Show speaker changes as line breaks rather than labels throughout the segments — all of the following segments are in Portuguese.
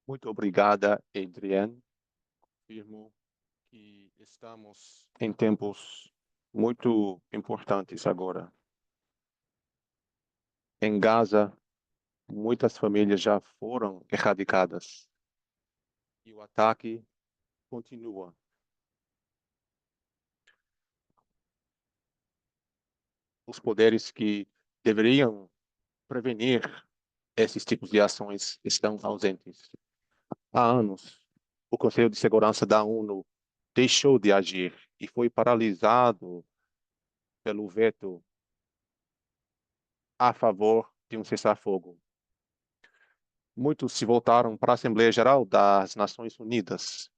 Muito obrigada, Adriane. Afirmo que estamos em tempos muito importantes agora. Em Gaza, muitas famílias já foram erradicadas e o ataque continua. Os poderes que deveriam prevenir esses tipos de ações estão ausentes. Há anos, o Conselho de Segurança da ONU deixou de agir e foi paralisado pelo veto a favor de um cessar-fogo. Muitos se voltaram para a Assembleia Geral das Nações Unidas,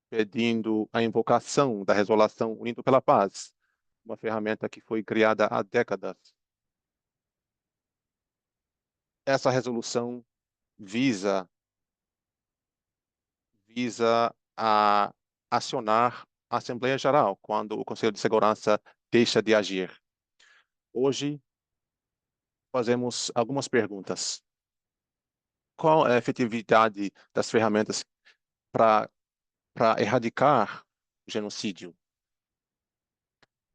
pedindo a invocação da Resolução Unindo pela Paz, uma ferramenta que foi criada há décadas. Essa resolução visa, visa a acionar a Assembleia Geral quando o Conselho de Segurança deixa de agir. Hoje, fazemos algumas perguntas. Qual é a efetividade das ferramentas para erradicar o genocídio?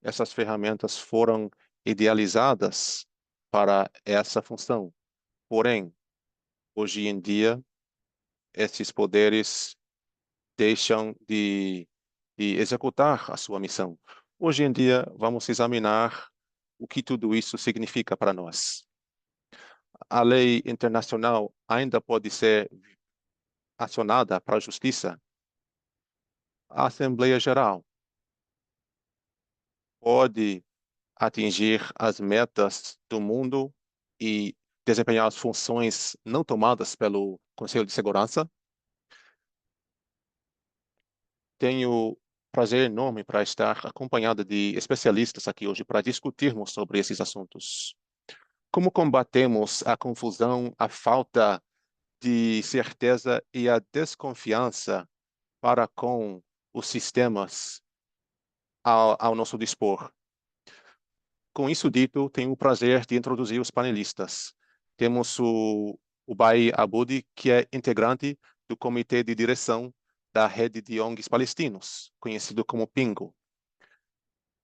Essas ferramentas foram idealizadas para essa função. Porém, hoje em dia, esses poderes deixam de executar a sua missão. Hoje em dia, vamos examinar o que tudo isso significa para nós. A lei internacional ainda pode ser acionada para a justiça. A Assembleia Geral pode atingir as metas do mundo e desempenhar as funções não tomadas pelo Conselho de Segurança. Tenho prazer enorme para estar acompanhado de especialistas aqui hoje para discutirmos sobre esses assuntos. Como combatemos a confusão, a falta de certeza e a desconfiança para com os sistemas ao nosso dispor? Com isso dito, tenho o prazer de introduzir os panelistas. Temos o Bai Aboudi, que é integrante do Comitê de Direção da Rede de ONGs Palestinos, conhecido como PINGO.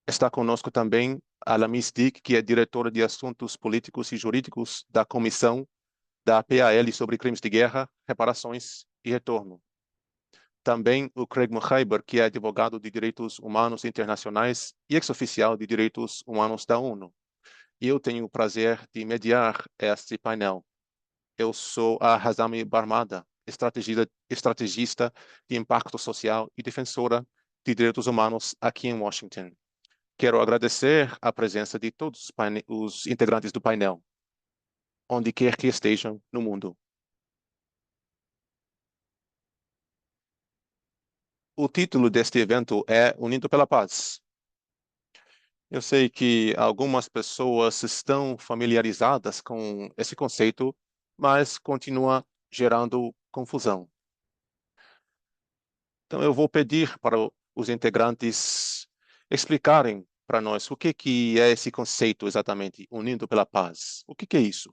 Está conosco também a Lamis Dick, que é diretora de Assuntos Políticos e Jurídicos da Comissão da PAL sobre Crimes de Guerra, Reparações e Retorno. Também o Craig Muhaiber, que é advogado de direitos humanos internacionais e ex-oficial de direitos humanos da ONU. E eu tenho o prazer de mediar este painel. Eu sou a Hazami Barmada, estrategista de impacto social e defensora de direitos humanos aqui em Washington. Quero agradecer a presença de todos os integrantes do painel, onde quer que estejam no mundo. O título deste evento é Unindo pela Paz. Eu sei que algumas pessoas estão familiarizadas com esse conceito, mas continua gerando confusão. Então, eu vou pedir para os integrantes explicarem para nós o que é esse conceito exatamente, Unindo pela Paz. O que é isso?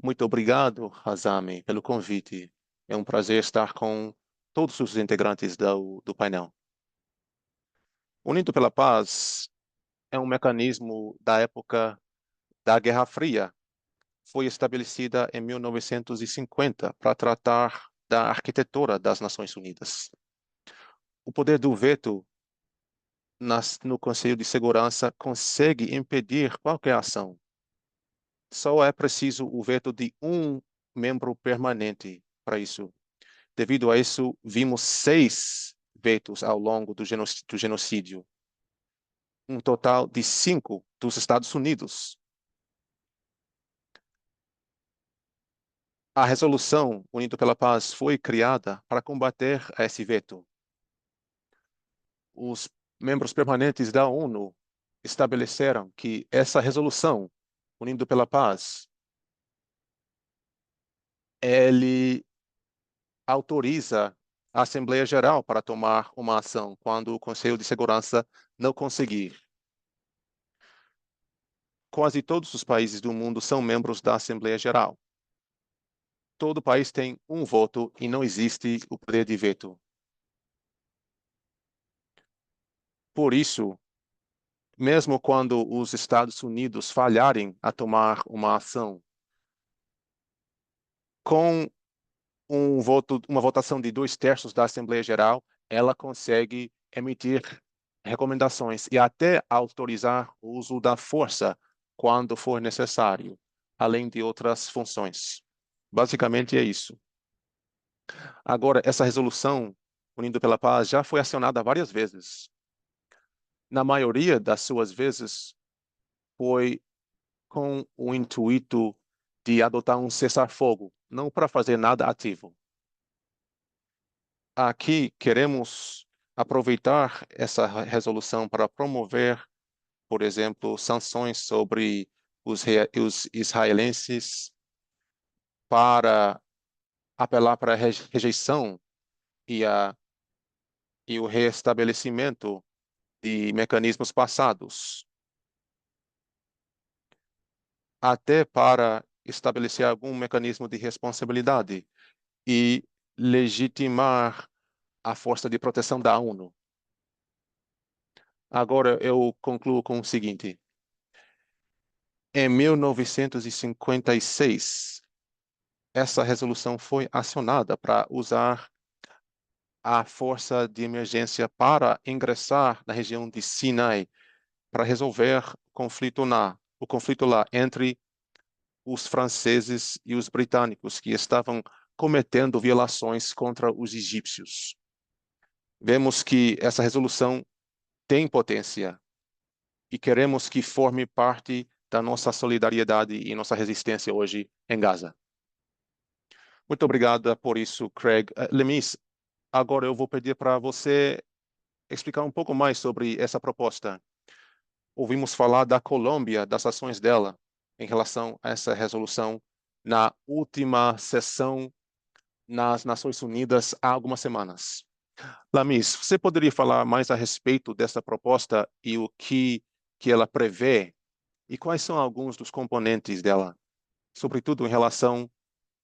Muito obrigado, Hazami, pelo convite. É um prazer estar com todos os integrantes do painel. Unindo pela Paz é um mecanismo da época da Guerra Fria. Foi estabelecida em 1950 para tratar da arquitetura das Nações Unidas. O poder do veto no Conselho de Segurança consegue impedir qualquer ação. Só é preciso o veto de um membro permanente para isso. Devido a isso, vimos 6 vetos ao longo do genocídio, um total de 5 dos Estados Unidos. A resolução Unido pela Paz foi criada para combater esse veto. Os membros permanentes da ONU estabeleceram que essa resolução Unido pela Paz ele autoriza a Assembleia Geral para tomar uma ação quando o Conselho de Segurança não conseguir. Quase todos os países do mundo são membros da Assembleia Geral. todo país tem um voto e não existe o poder de veto. Por isso, mesmo quando os Estados Unidos falharem a tomar uma ação com uma votação de 2/3 da Assembleia Geral, ela consegue emitir recomendações e até autorizar o uso da força quando for necessário, além de outras funções. Basicamente é isso. Agora, essa resolução, Unindo pela Paz, já foi acionada várias vezes. Na maioria das suas vezes, foi com o intuito de adotar um cessar-fogo, não para fazer nada ativo. Aqui queremos aproveitar essa resolução para promover, por exemplo, sanções sobre os israelenses, para apelar para a rejeição e, e o restabelecimento de mecanismos passados, até para estabelecer algum mecanismo de responsabilidade e legitimar a força de proteção da ONU. Agora eu concluo com o seguinte: em 1956, essa resolução foi acionada para usar a força de emergência para ingressar na região de Sinai para resolver o conflito lá entre os franceses e os britânicos que estavam cometendo violações contra os egípcios. Vemos que essa resolução tem potência e queremos que forme parte da nossa solidariedade e nossa resistência hoje em Gaza. Muito obrigada por isso, Craig. Lemis, agora eu vou pedir para você explicar um pouco mais sobre essa proposta. Ouvimos falar da Colômbia, das ações dela em relação a essa resolução na última sessão nas Nações Unidas há algumas semanas. Lamis, você poderia falar mais a respeito dessa proposta e o que ela prevê e quais são alguns dos componentes dela, sobretudo em relação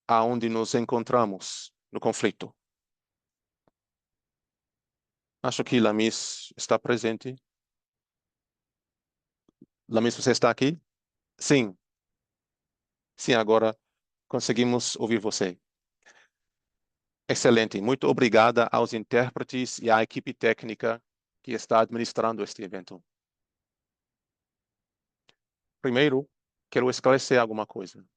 a onde nos encontramos no conflito? Acho que Lamis está presente. Lamis, você está aqui? Sim, sim, agora conseguimos ouvir você. Excelente. Muito obrigada aos intérpretes e à equipe técnica que está administrando este evento. Primeiro, quero esclarecer alguma coisa.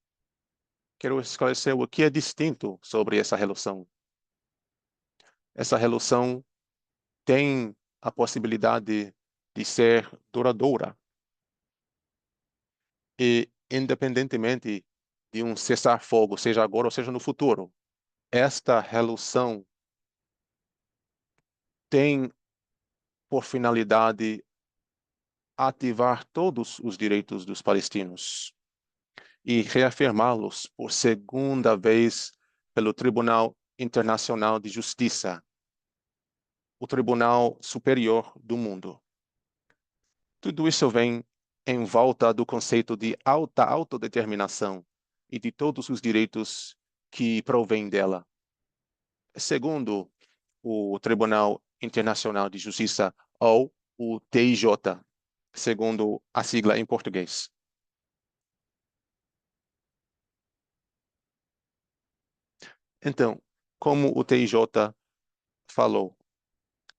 Quero esclarecer o que é distinto sobre essa relação. Essa relação tem a possibilidade de ser duradoura e, independentemente de um cessar-fogo, seja agora ou seja no futuro, esta relação tem por finalidade ativar todos os direitos dos palestinos e reafirmá-los por segunda vez pelo Tribunal Internacional de Justiça, o Tribunal Superior do Mundo. Tudo isso vem em volta do conceito de alta autodeterminação e de todos os direitos que provêm dela. Segundo o Tribunal Internacional de Justiça, ou o TIJ, segundo a sigla em português. Então, como o TIJ falou,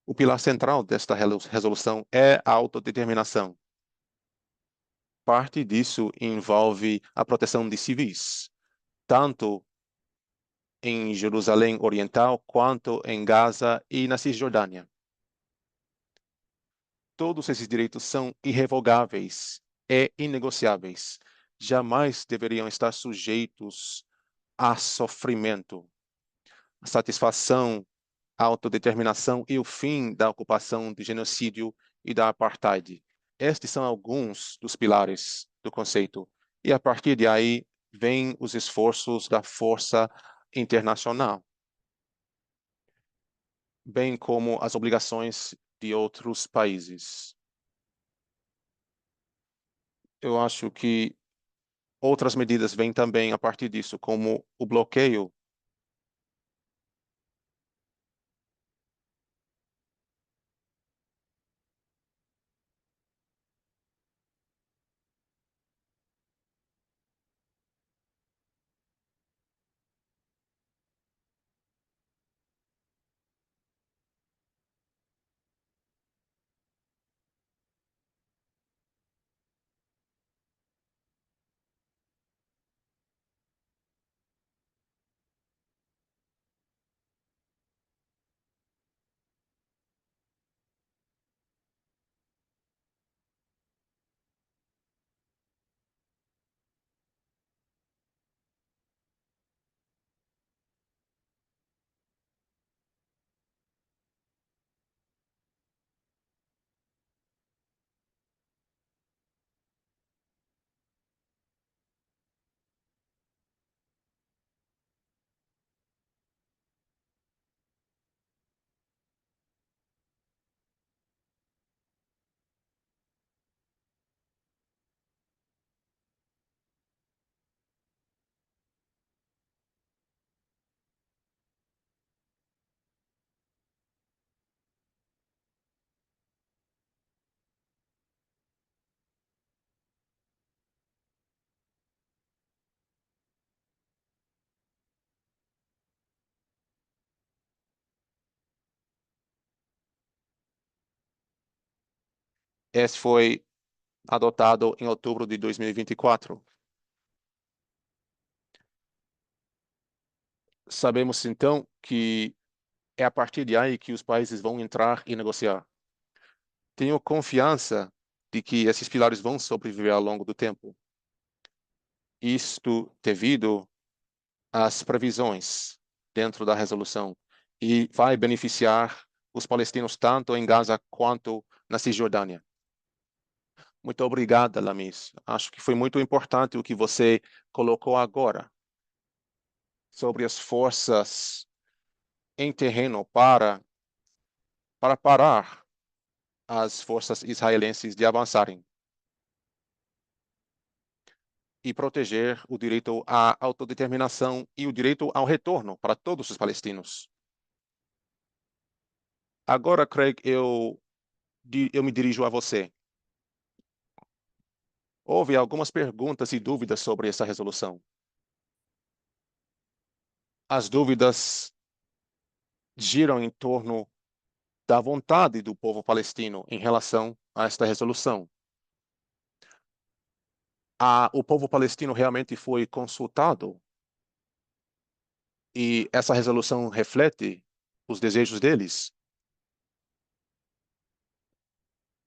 o pilar central desta resolução é a autodeterminação. Parte disso envolve a proteção de civis, tanto em Jerusalém Oriental quanto em Gaza e na Cisjordânia. Todos esses direitos são irrevogáveis e inegociáveis. Jamais deveriam estar sujeitos a sofrimento. A satisfação, a autodeterminação e o fim da ocupação, do genocídio e da apartheid. Estes são alguns dos pilares do conceito. E a partir de aí vêm os esforços da força internacional, bem como as obrigações de outros países. Eu acho que Outras medidas vêm também a partir disso, como o bloqueio. Esse foi adotado em outubro de 2024. Sabemos, então, que é a partir de aí que os países vão entrar e negociar. Tenho confiança de que esses pilares vão sobreviver ao longo do tempo. Isto devido às previsões dentro da resolução e vai beneficiar os palestinos tanto em Gaza quanto na Cisjordânia. Muito obrigada, Lamis. Acho que foi muito importante o que você colocou agora sobre as forças em terreno para parar as forças israelenses de avançarem e proteger o direito à autodeterminação e o direito ao retorno para todos os palestinos. Agora, Craig, eu me dirijo a você. Houve algumas perguntas e dúvidas sobre essa resolução. As dúvidas giram em torno da vontade do povo palestino em relação a esta resolução. O povo palestino realmente foi consultado e essa resolução reflete os desejos deles?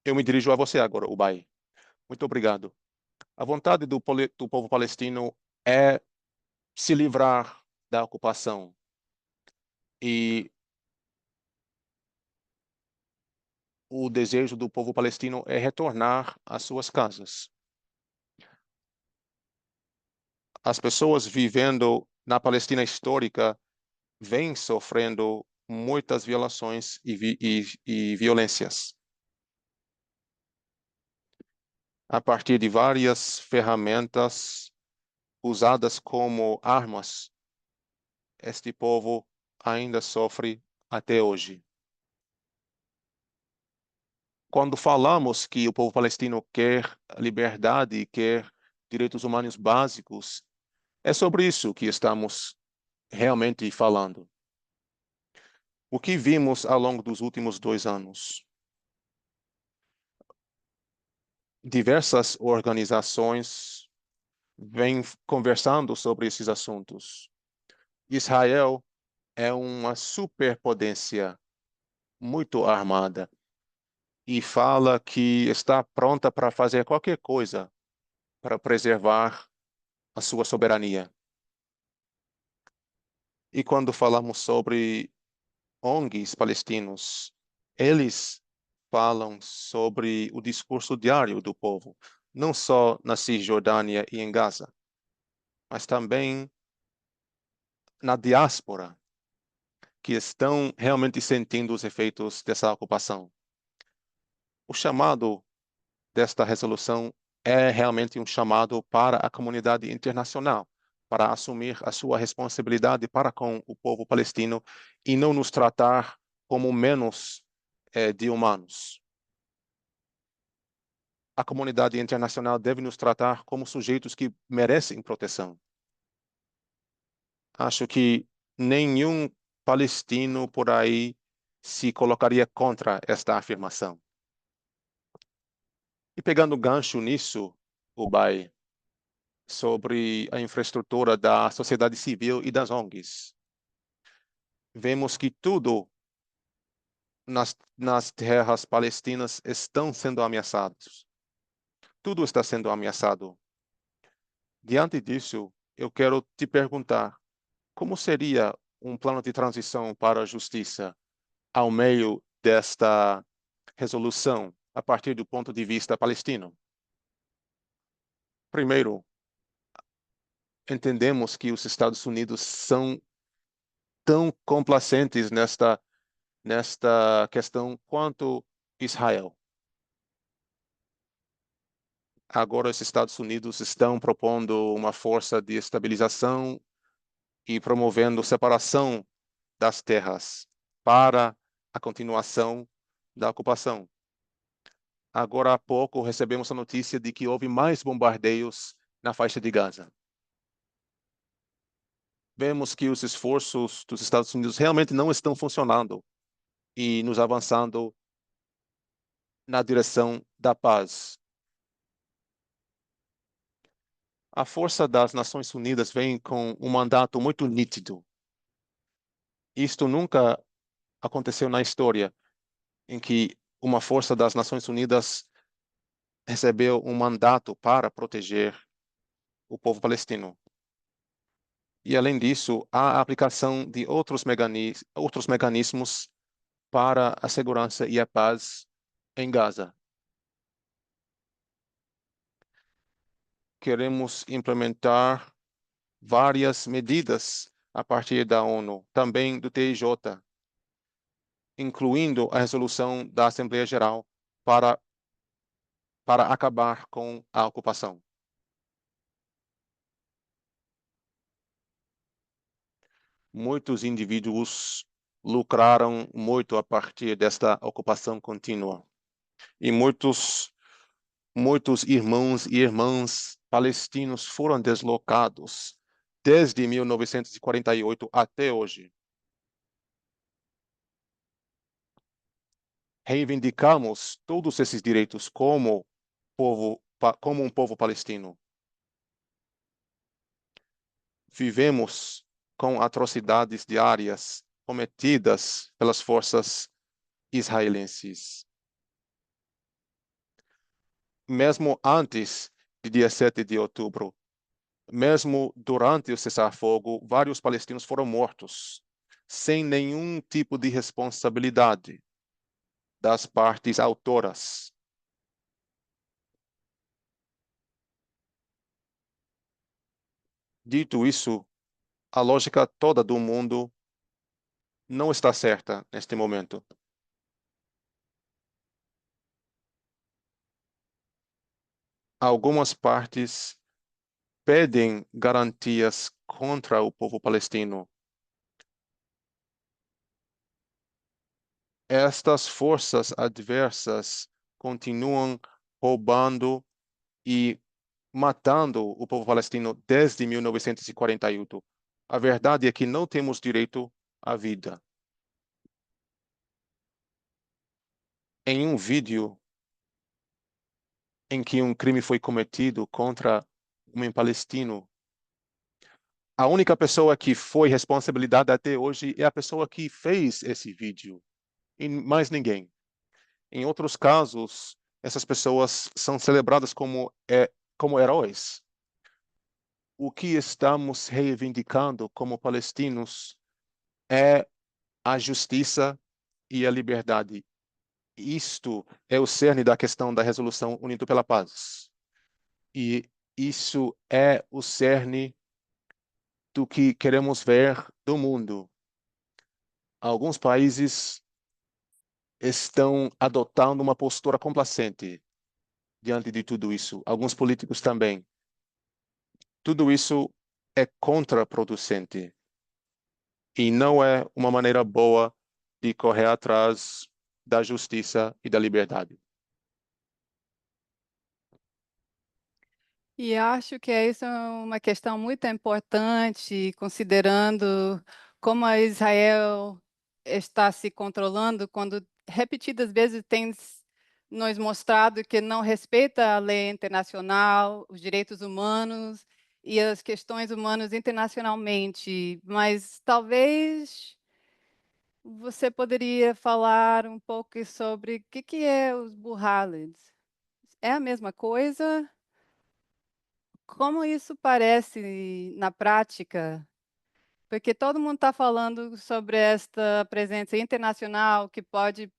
Eu me dirijo a você agora, Ubay. Muito obrigado. A vontade do povo palestino é se livrar da ocupação e o desejo do povo palestino é retornar às suas casas. As pessoas vivendo na Palestina histórica vêm sofrendo muitas violações e violências a partir de várias ferramentas usadas como armas. Este povo ainda sofre até hoje. Quando falamos que o povo palestino quer liberdade e quer direitos humanos básicos, é sobre isso que estamos realmente falando. O que vimos ao longo dos últimos 2 anos? Diversas organizações vêm conversando sobre esses assuntos. Israel é uma superpotência muito armada e fala que está pronta para fazer qualquer coisa para preservar a sua soberania. E quando falamos sobre ONGs palestinos, eles falam sobre o discurso diário do povo, não só na Cisjordânia e em Gaza, mas também na diáspora, que estão realmente sentindo os efeitos dessa ocupação. O chamado desta resolução é realmente um chamado para a comunidade internacional, para assumir a sua responsabilidade para com o povo palestino e não nos tratar como menos de humanos. A comunidade internacional deve nos tratar como sujeitos que merecem proteção. Acho que nenhum palestino por aí se colocaria contra esta afirmação. E pegando gancho nisso, Ubai, sobre a infraestrutura da sociedade civil e das ONGs, vemos que tudo nas terras palestinas estão sendo ameaçados. Tudo está sendo ameaçado. Diante disso, eu quero te perguntar, como seria um plano de transição para a justiça ao meio desta resolução, a partir do ponto de vista palestino? Primeiro, entendemos que os Estados Unidos são tão complacentes nesta questão quanto Israel. Agora, os Estados Unidos estão propondo uma força de estabilização e promovendo separação das terras para a continuação da ocupação. Agora há pouco recebemos a notícia de que houve mais bombardeios na faixa de Gaza. Vemos que os esforços dos Estados Unidos realmente não estão funcionando e nos avançando na direção da paz. A força das Nações Unidas vem com um mandato muito nítido. Isto nunca aconteceu na história em que uma força das Nações Unidas recebeu um mandato para proteger o povo palestino. E, além disso, há a aplicação de outros mecanismos para a segurança e a paz em Gaza. Queremos implementar várias medidas a partir da ONU, também do TIJ, incluindo a resolução da Assembleia Geral para, para acabar com a ocupação. Muitos indivíduos lucraram muito a partir desta ocupação contínua. E muitos irmãos e irmãs palestinos foram deslocados desde 1948 até hoje. Reivindicamos todos esses direitos como um povo palestino. Vivemos com atrocidades diárias cometidas pelas forças israelenses. Mesmo antes de dia 7 de outubro, mesmo durante o cessar-fogo, vários palestinos foram mortos, sem nenhum tipo de responsabilidade das partes autoras. Dito isso, a lógica toda do mundo não está certa neste momento. Algumas partes pedem garantias contra o povo palestino. Estas forças adversas continuam roubando e matando o povo palestino desde 1948. A verdade é que não temos direito à vida. Em um vídeo em que um crime foi cometido contra um palestino, a única pessoa que foi responsabilizada até hoje é a pessoa que fez esse vídeo, e mais ninguém. Em outros casos, essas pessoas são celebradas como heróis. O que estamos reivindicando como palestinos é a justiça e a liberdade. Isto é o cerne da questão da Resolução Unido pela Paz. E isso é o cerne do que queremos ver do mundo. Alguns países estão adotando uma postura complacente. diante de tudo isso, alguns políticos também. Tudo isso é contraproducente e não é uma maneira boa de correr atrás da justiça e da liberdade.
E acho que isso é uma questão muito importante, considerando como a Israel está se controlando, quando repetidas vezes tem nos mostrado que não respeita a lei internacional, os direitos humanos e as questões humanas internacionalmente. Mas talvez você poderia falar um pouco sobre o que é os Burhalids? É a mesma coisa? Como isso parece na prática? Porque todo mundo está falando sobre esta presença internacional que pode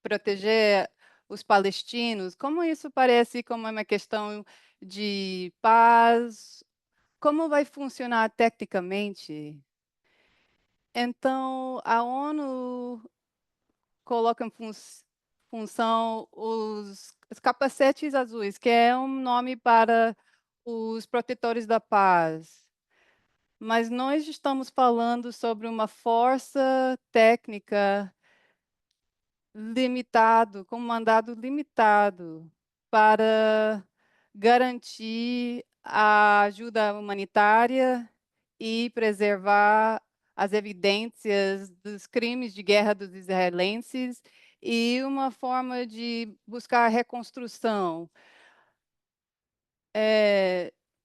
proteger os palestinos. Como isso parece como uma questão de paz? Como vai funcionar tecnicamente? Então, a ONU coloca em função os capacetes azuis, que é um nome para os protetores da paz. Mas nós estamos falando sobre uma força técnica limitado, com um mandado limitado para garantir a ajuda humanitária e preservar as evidências dos crimes de guerra dos israelenses e uma forma de buscar reconstrução.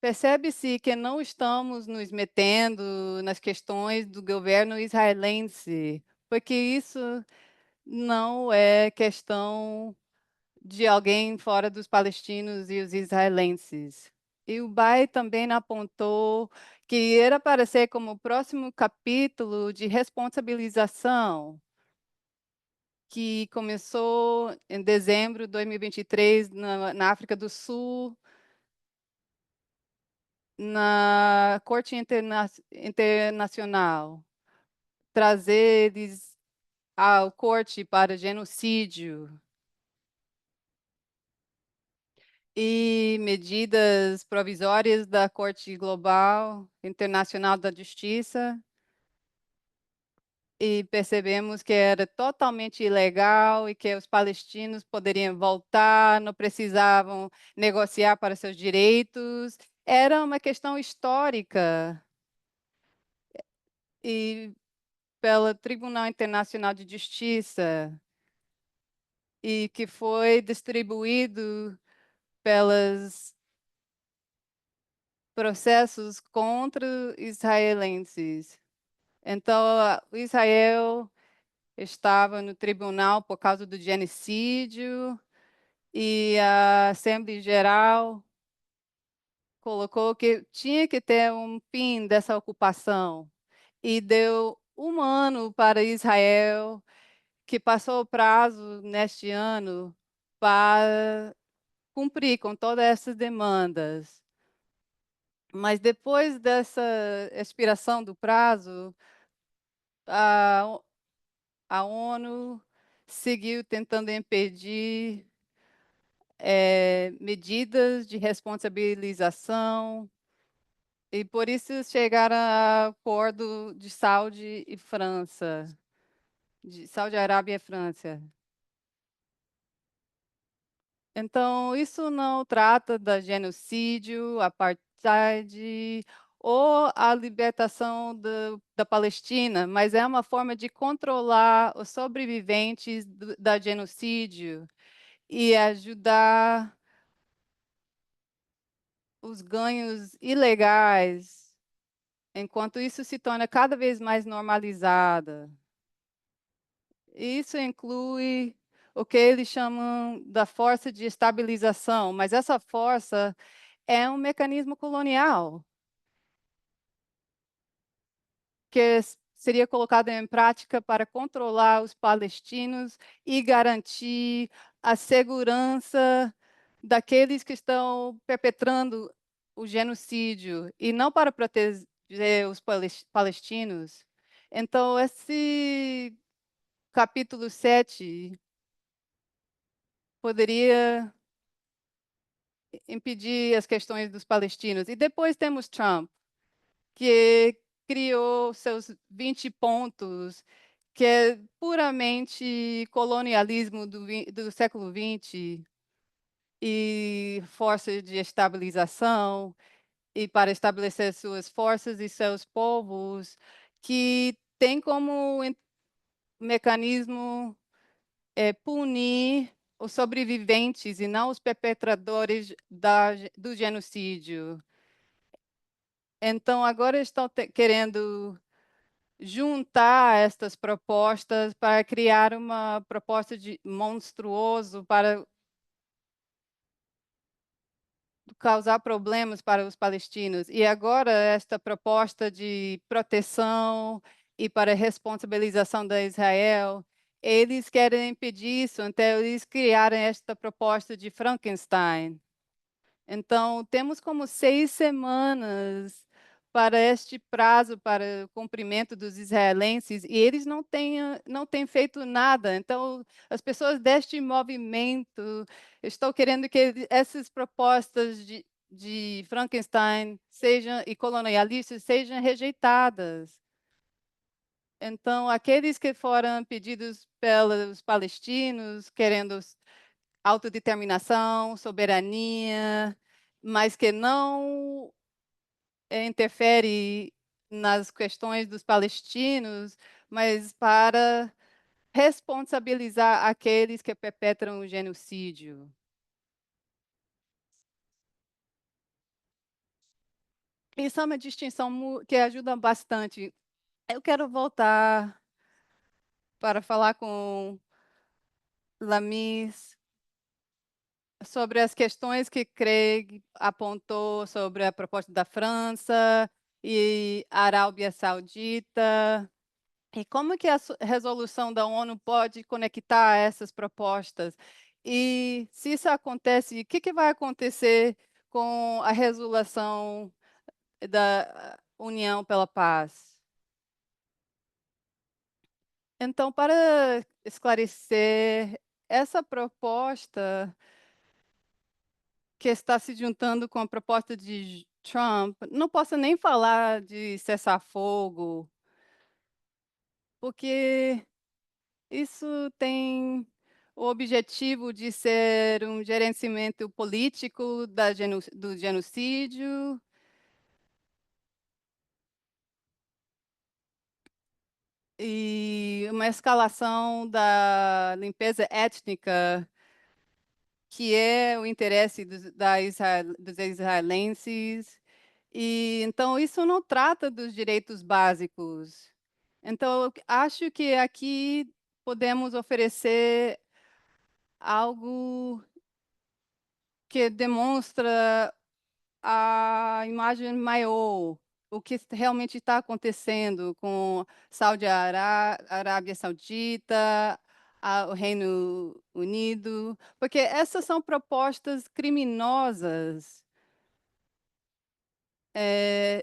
Percebe-se que não estamos nos metendo nas questões do governo israelense, porque isso não é questão de alguém fora dos palestinos e os israelenses. E o Bai também apontou que era para ser como o próximo capítulo de responsabilização, que começou em dezembro de 2023 na África do Sul, na Corte Internacional, trazer eles ao corte para genocídio e medidas provisórias da Corte Global Internacional da Justiça, e percebemos que era totalmente ilegal e que os palestinos poderiam voltar, não precisavam negociar para seus direitos. Era uma questão histórica e pelo Tribunal Internacional de Justiça e que foi distribuído pelos processos contra israelenses. Então, o Israel estava no tribunal por causa do genocídio e a Assembleia Geral colocou que tinha que ter um fim dessa ocupação e deu um ano para Israel, que passou o prazo neste ano para cumprir com todas essas demandas. Mas depois dessa expiração do prazo, a, a ONU seguiu tentando impedir medidas de responsabilização, e por isso chegaram a acordo de Saudi e França, de Saudi Arábia e França. Então, isso não trata da genocídio, apartheid ou a libertação da Palestina, mas é uma forma de controlar os sobreviventes da genocídio e ajudar os ganhos ilegais, enquanto isso se torna cada vez mais normalizada. Isso inclui o que eles chamam da força de estabilização, mas essa força é um mecanismo colonial que seria colocado em prática para controlar os palestinos e garantir a segurança daqueles que estão perpetrando o genocídio e não para proteger os palestinos. Então, esse capítulo 7 poderia impedir as questões dos palestinos. E depois temos Trump, que criou seus 20 pontos, que é puramente colonialismo do século XX e força de estabilização, e para estabelecer suas forças e seus povos, que tem como mecanismo punir os sobreviventes e não os perpetradores do genocídio. Então, agora estão querendo juntar estas propostas para criar uma proposta de monstruoso para causar problemas para os palestinos. E agora esta proposta de proteção e para responsabilização da Israel, eles querem impedir isso, então eles criaram esta proposta de Frankenstein. Então, temos como 6 semanas para este prazo para o cumprimento dos israelenses, e eles não têm feito nada. Então, as pessoas deste movimento estão querendo que essas propostas de Frankenstein sejam, e colonialistas sejam rejeitadas. Então, aqueles que foram pedidos pelos palestinos, querendo autodeterminação, soberania, mas que não interfere nas questões dos palestinos, mas para responsabilizar aqueles que perpetram o genocídio. Isso é uma distinção que ajuda bastante. Eu quero voltar para falar com Lamis sobre as questões que Craig apontou sobre a proposta da França e Arábia Saudita. E como que a resolução da ONU pode conectar essas propostas? E se isso acontece, o que, que vai acontecer com a resolução da União pela Paz? Então, para esclarecer, essa proposta que está se juntando com a proposta de Trump, não posso nem falar de cessar-fogo, porque isso tem o objetivo de ser um gerenciamento político do genocídio e uma escalação da limpeza étnica, que é o interesse dos israelenses. E então isso não trata dos direitos básicos. Então, eu acho que aqui podemos oferecer algo que demonstra a imagem maior, o que realmente está acontecendo com Arábia Saudita, o Reino Unido, porque essas são propostas criminosas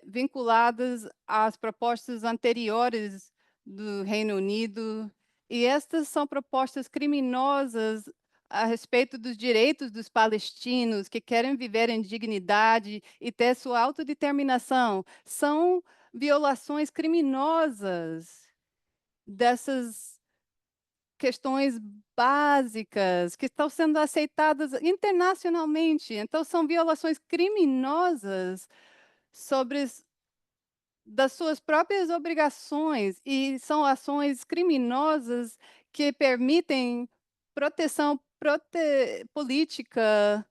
vinculadas às propostas anteriores do Reino Unido, e estas são propostas criminosas a respeito dos direitos dos palestinos que querem viver em dignidade e ter sua autodeterminação. São violações criminosas dessas questões básicas que estão sendo aceitadas internacionalmente. Então, são violações criminosas sobre das suas próprias obrigações, e são ações criminosas que permitem proteção política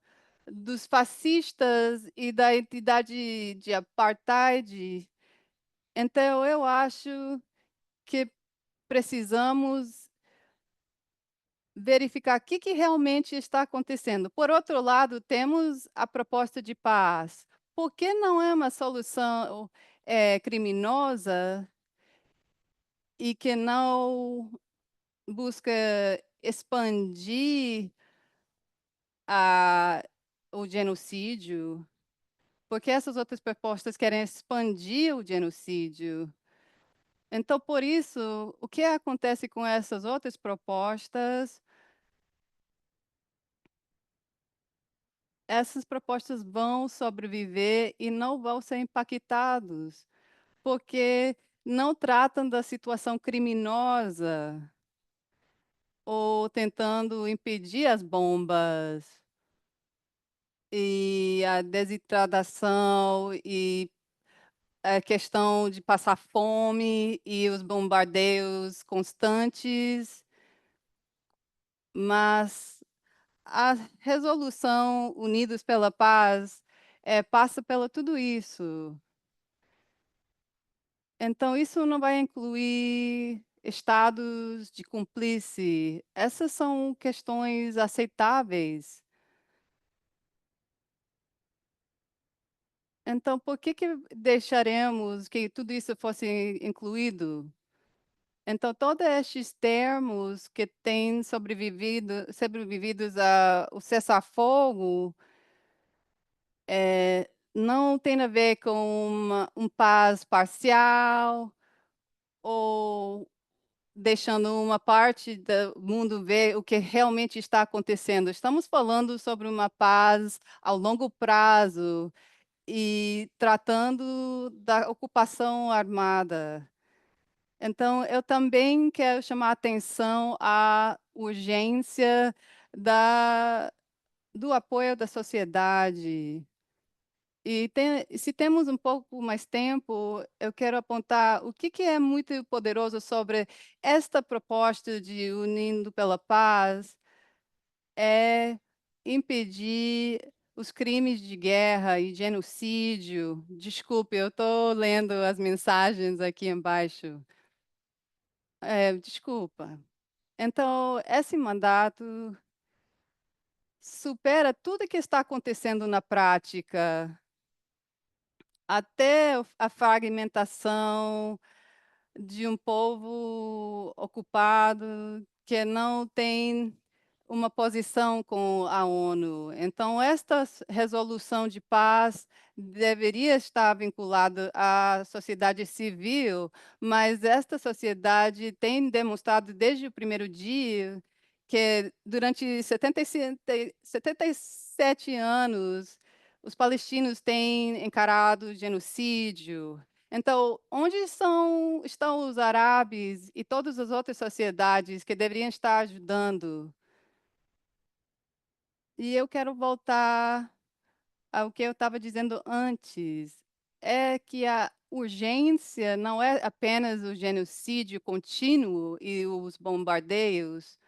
dos fascistas e da entidade de apartheid. Então, eu acho que precisamos verificar o que, que realmente está acontecendo. Por outro lado, temos a proposta de paz. Por que não é uma solução criminosa e que não busca expandir a, o genocídio? Porque essas outras propostas querem expandir o genocídio. Então, por isso, o que acontece com essas outras propostas essas propostas vão sobreviver e não vão ser impactados, porque não tratam da situação criminosa ou tentando impedir as bombas e a desidratação e a questão de passar fome e os bombardeios constantes, mas a resolução Unidos pela Paz, passa pela tudo isso. Então isso não vai incluir estados de cúmplice. Essas são questões aceitáveis. Então por que deixaremos que tudo isso fosse incluído? Então todos estes termos que têm sobrevividos ao cessar-fogo, não tem a ver com paz parcial ou deixando uma parte do mundo ver o que realmente está acontecendo. Estamos falando sobre uma paz ao longo prazo e tratando da ocupação armada. Então, eu também quero chamar a atenção à urgência da do apoio da sociedade. E se temos um pouco mais tempo, eu quero apontar o que é muito poderoso sobre esta proposta de Unindo pela Paz, é impedir os crimes de guerra e genocídio. Desculpe, eu estou lendo as mensagens aqui embaixo. Desculpa. Então, esse mandato supera tudo que está acontecendo na prática, até a fragmentação de um povo ocupado que não tem uma posição com a ONU. Então, esta resolução de paz deveria estar vinculada à sociedade civil, mas esta sociedade tem demonstrado desde o primeiro dia que durante 77 anos os palestinos têm encarado genocídio. Então, onde estão os árabes e todas as outras sociedades que deveriam estar ajudando? E eu quero voltar ao que eu estava dizendo antes, é que a urgência não é apenas o genocídio contínuo e os bombardeios,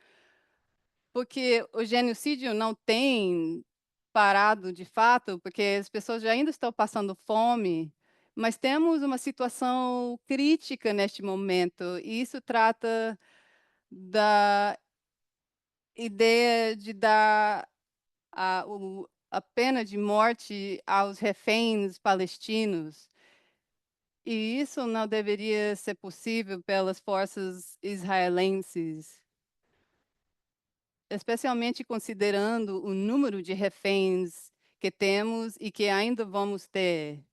porque o genocídio não tem parado de fato, porque as pessoas já ainda estão passando fome, mas temos uma situação crítica neste momento, e isso trata da ideia de dar a pena de morte aos reféns palestinos, e isso não deveria ser possível pelas forças israelenses, especialmente considerando o número de reféns que temos e que ainda vamos ter,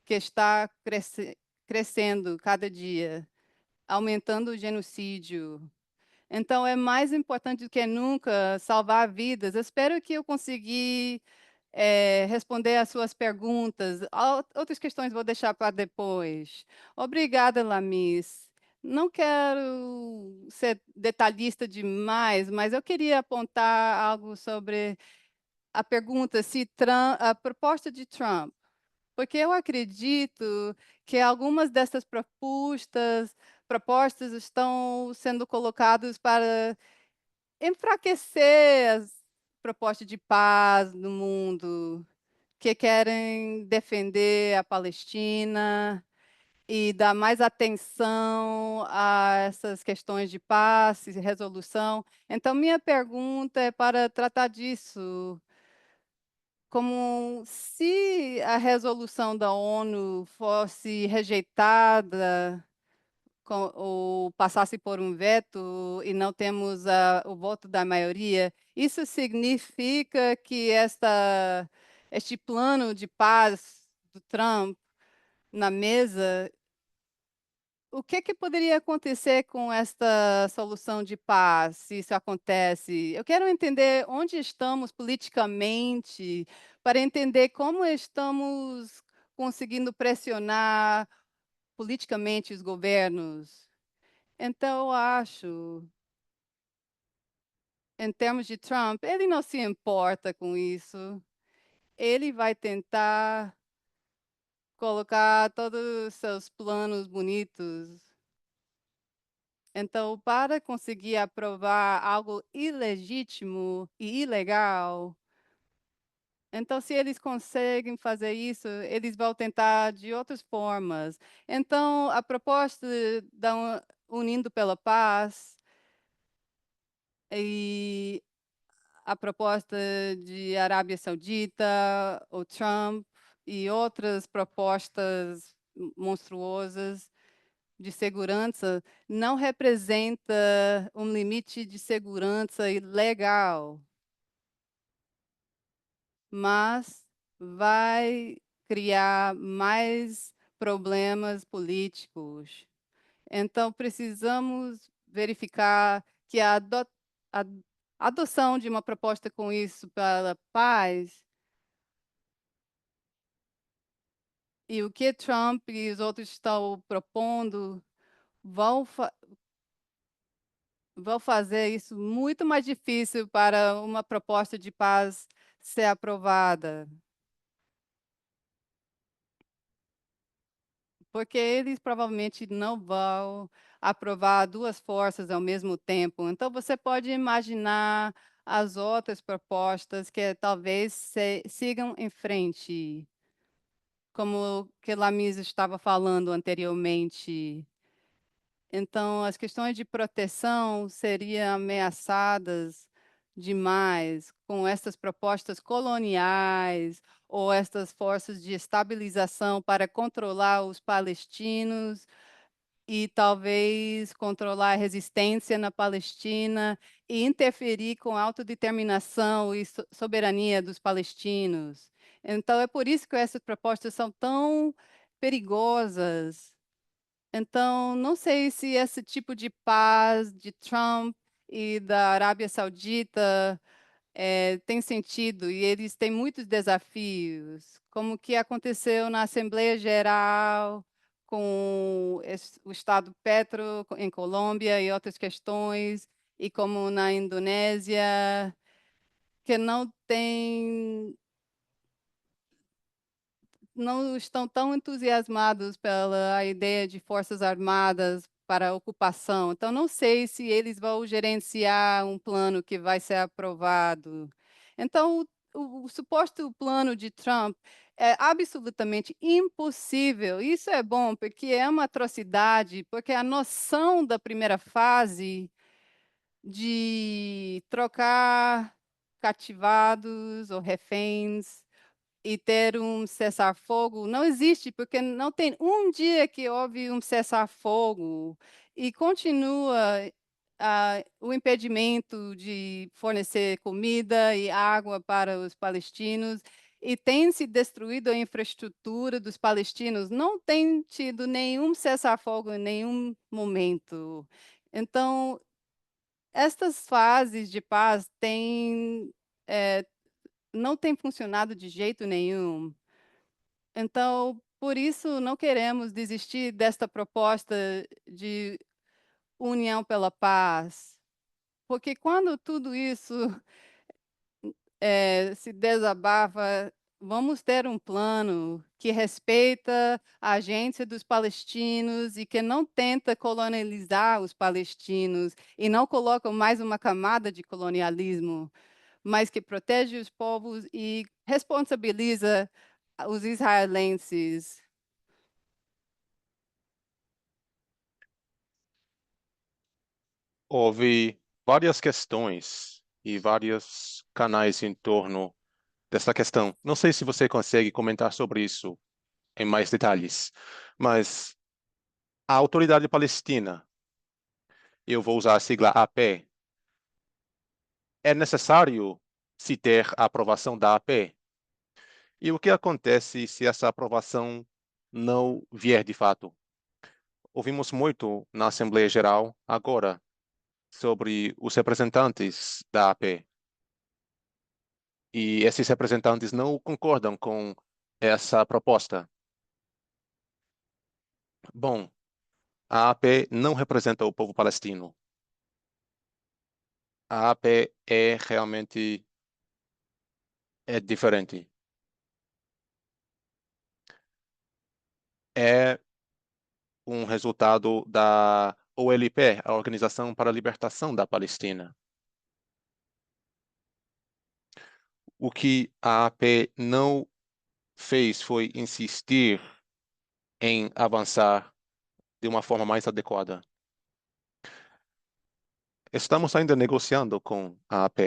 que está crescendo cada dia, aumentando o genocídio. Então é mais importante do que nunca salvar vidas. Eu espero que eu consegui responder às suas perguntas. Outras questões vou deixar para depois. Obrigada, Lamis. Não quero ser detalhista demais, mas eu queria apontar algo sobre a pergunta se a proposta de Trump, porque eu acredito que algumas dessas propostas estão sendo colocadas para enfraquecer as propostas de paz no mundo, que querem defender a Palestina e dar mais atenção a essas questões de paz e resolução. Então, minha pergunta é para tratar disso, como se a resolução da ONU fosse rejeitada ou passasse por um veto e não temos o voto da maioria, isso significa que este plano de paz do Trump na mesa O que que poderia acontecer com esta solução de paz, se isso acontece? Eu quero entender onde estamos politicamente, para entender como estamos conseguindo pressionar politicamente os governos. Então eu acho, em termos de Trump, ele não se importa com isso. Ele vai tentar colocar todos os seus planos bonitos. Então, para conseguir aprovar algo ilegítimo e ilegal, então, se eles conseguem fazer isso, eles vão tentar de outras formas. Então, a proposta da Unindo pela Paz e a proposta de Arábia Saudita, o Trump e outras propostas monstruosas de segurança não representa um limite de segurança ilegal, mas vai criar mais problemas políticos. Então precisamos verificar que a adoção de uma proposta com isso para a paz e o que Trump e os outros estão propondo vão vão fazer isso muito mais difícil para uma proposta de paz ser aprovada, porque eles provavelmente não vão aprovar 2 forças ao mesmo tempo. Então você pode imaginar as outras propostas que talvez sigam em frente, como que Lamis estava falando anteriormente. Então, as questões de proteção seriam ameaçadas demais com essas propostas coloniais ou estas forças de estabilização para controlar os palestinos e talvez controlar a resistência na Palestina e interferir com a autodeterminação e soberania dos palestinos. Então, é por isso que essas propostas são tão perigosas. Então, não sei se esse tipo de paz de Trump e da Arábia Saudita tem sentido, e eles têm muitos desafios, como o que aconteceu na Assembleia Geral com o Estado Petro em Colômbia e outras questões, e como na Indonésia, que não estão tão entusiasmados pela ideia de forças armadas para a ocupação. Então, não sei se eles vão gerenciar um plano que vai ser aprovado. Então, o suposto plano de Trump é absolutamente impossível. Isso é bom, porque é uma atrocidade, porque a noção da primeira fase de trocar cativados ou reféns e ter um cessar-fogo não existe, porque não tem um dia que houve um cessar-fogo e continua o impedimento de fornecer comida e água para os palestinos, e tem se destruído a infraestrutura dos palestinos, não tem tido nenhum cessar-fogo em nenhum momento. Então, estas fases de paz eh, não têm funcionado de jeito nenhum. Então, por isso, não queremos desistir desta proposta de união pela paz, porque quando tudo isso se desabafa, vamos ter um plano que respeita a agência dos palestinos e que não tenta colonializar os palestinos e não coloca mais uma camada de colonialismo, mas que protege os povos e responsabiliza os israelenses.
Houve várias questões e vários canais em torno dessa questão. Não sei se você consegue comentar sobre isso em mais detalhes, mas a Autoridade Palestina, eu vou usar a sigla AP, é necessário se ter a aprovação da AP? E o que acontece se essa aprovação não vier de fato? ouvimos muito na Assembleia Geral agora sobre os representantes da AP. E esses representantes não concordam com essa proposta. Bom, a AP não representa o povo palestino. A AP é realmente diferente. É um resultado da OLP, a Organização para a Libertação da Palestina. O que a AP não fez foi insistir em avançar de uma forma mais adequada. Estamos ainda negociando com a AP.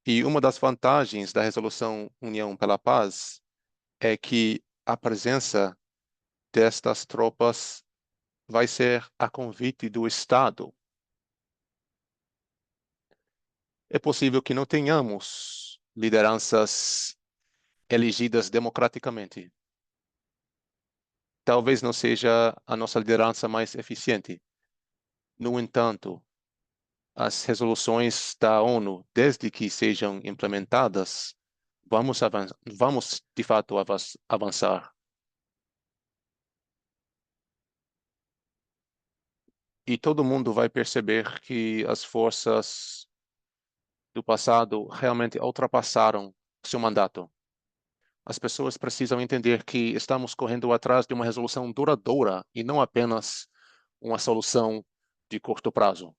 E uma das vantagens da Resolução União pela Paz é que a presença destas tropas vai ser a convite do Estado. É possível que não tenhamos lideranças elegidas democraticamente. Talvez não seja a nossa liderança mais eficiente. No entanto, as resoluções da ONU, desde que sejam implementadas, vamos de fato avançar. E todo mundo vai perceber que as forças do passado realmente ultrapassaram seu mandato. As pessoas precisam entender que estamos correndo atrás de uma resolução duradoura e não apenas uma solução de curto prazo.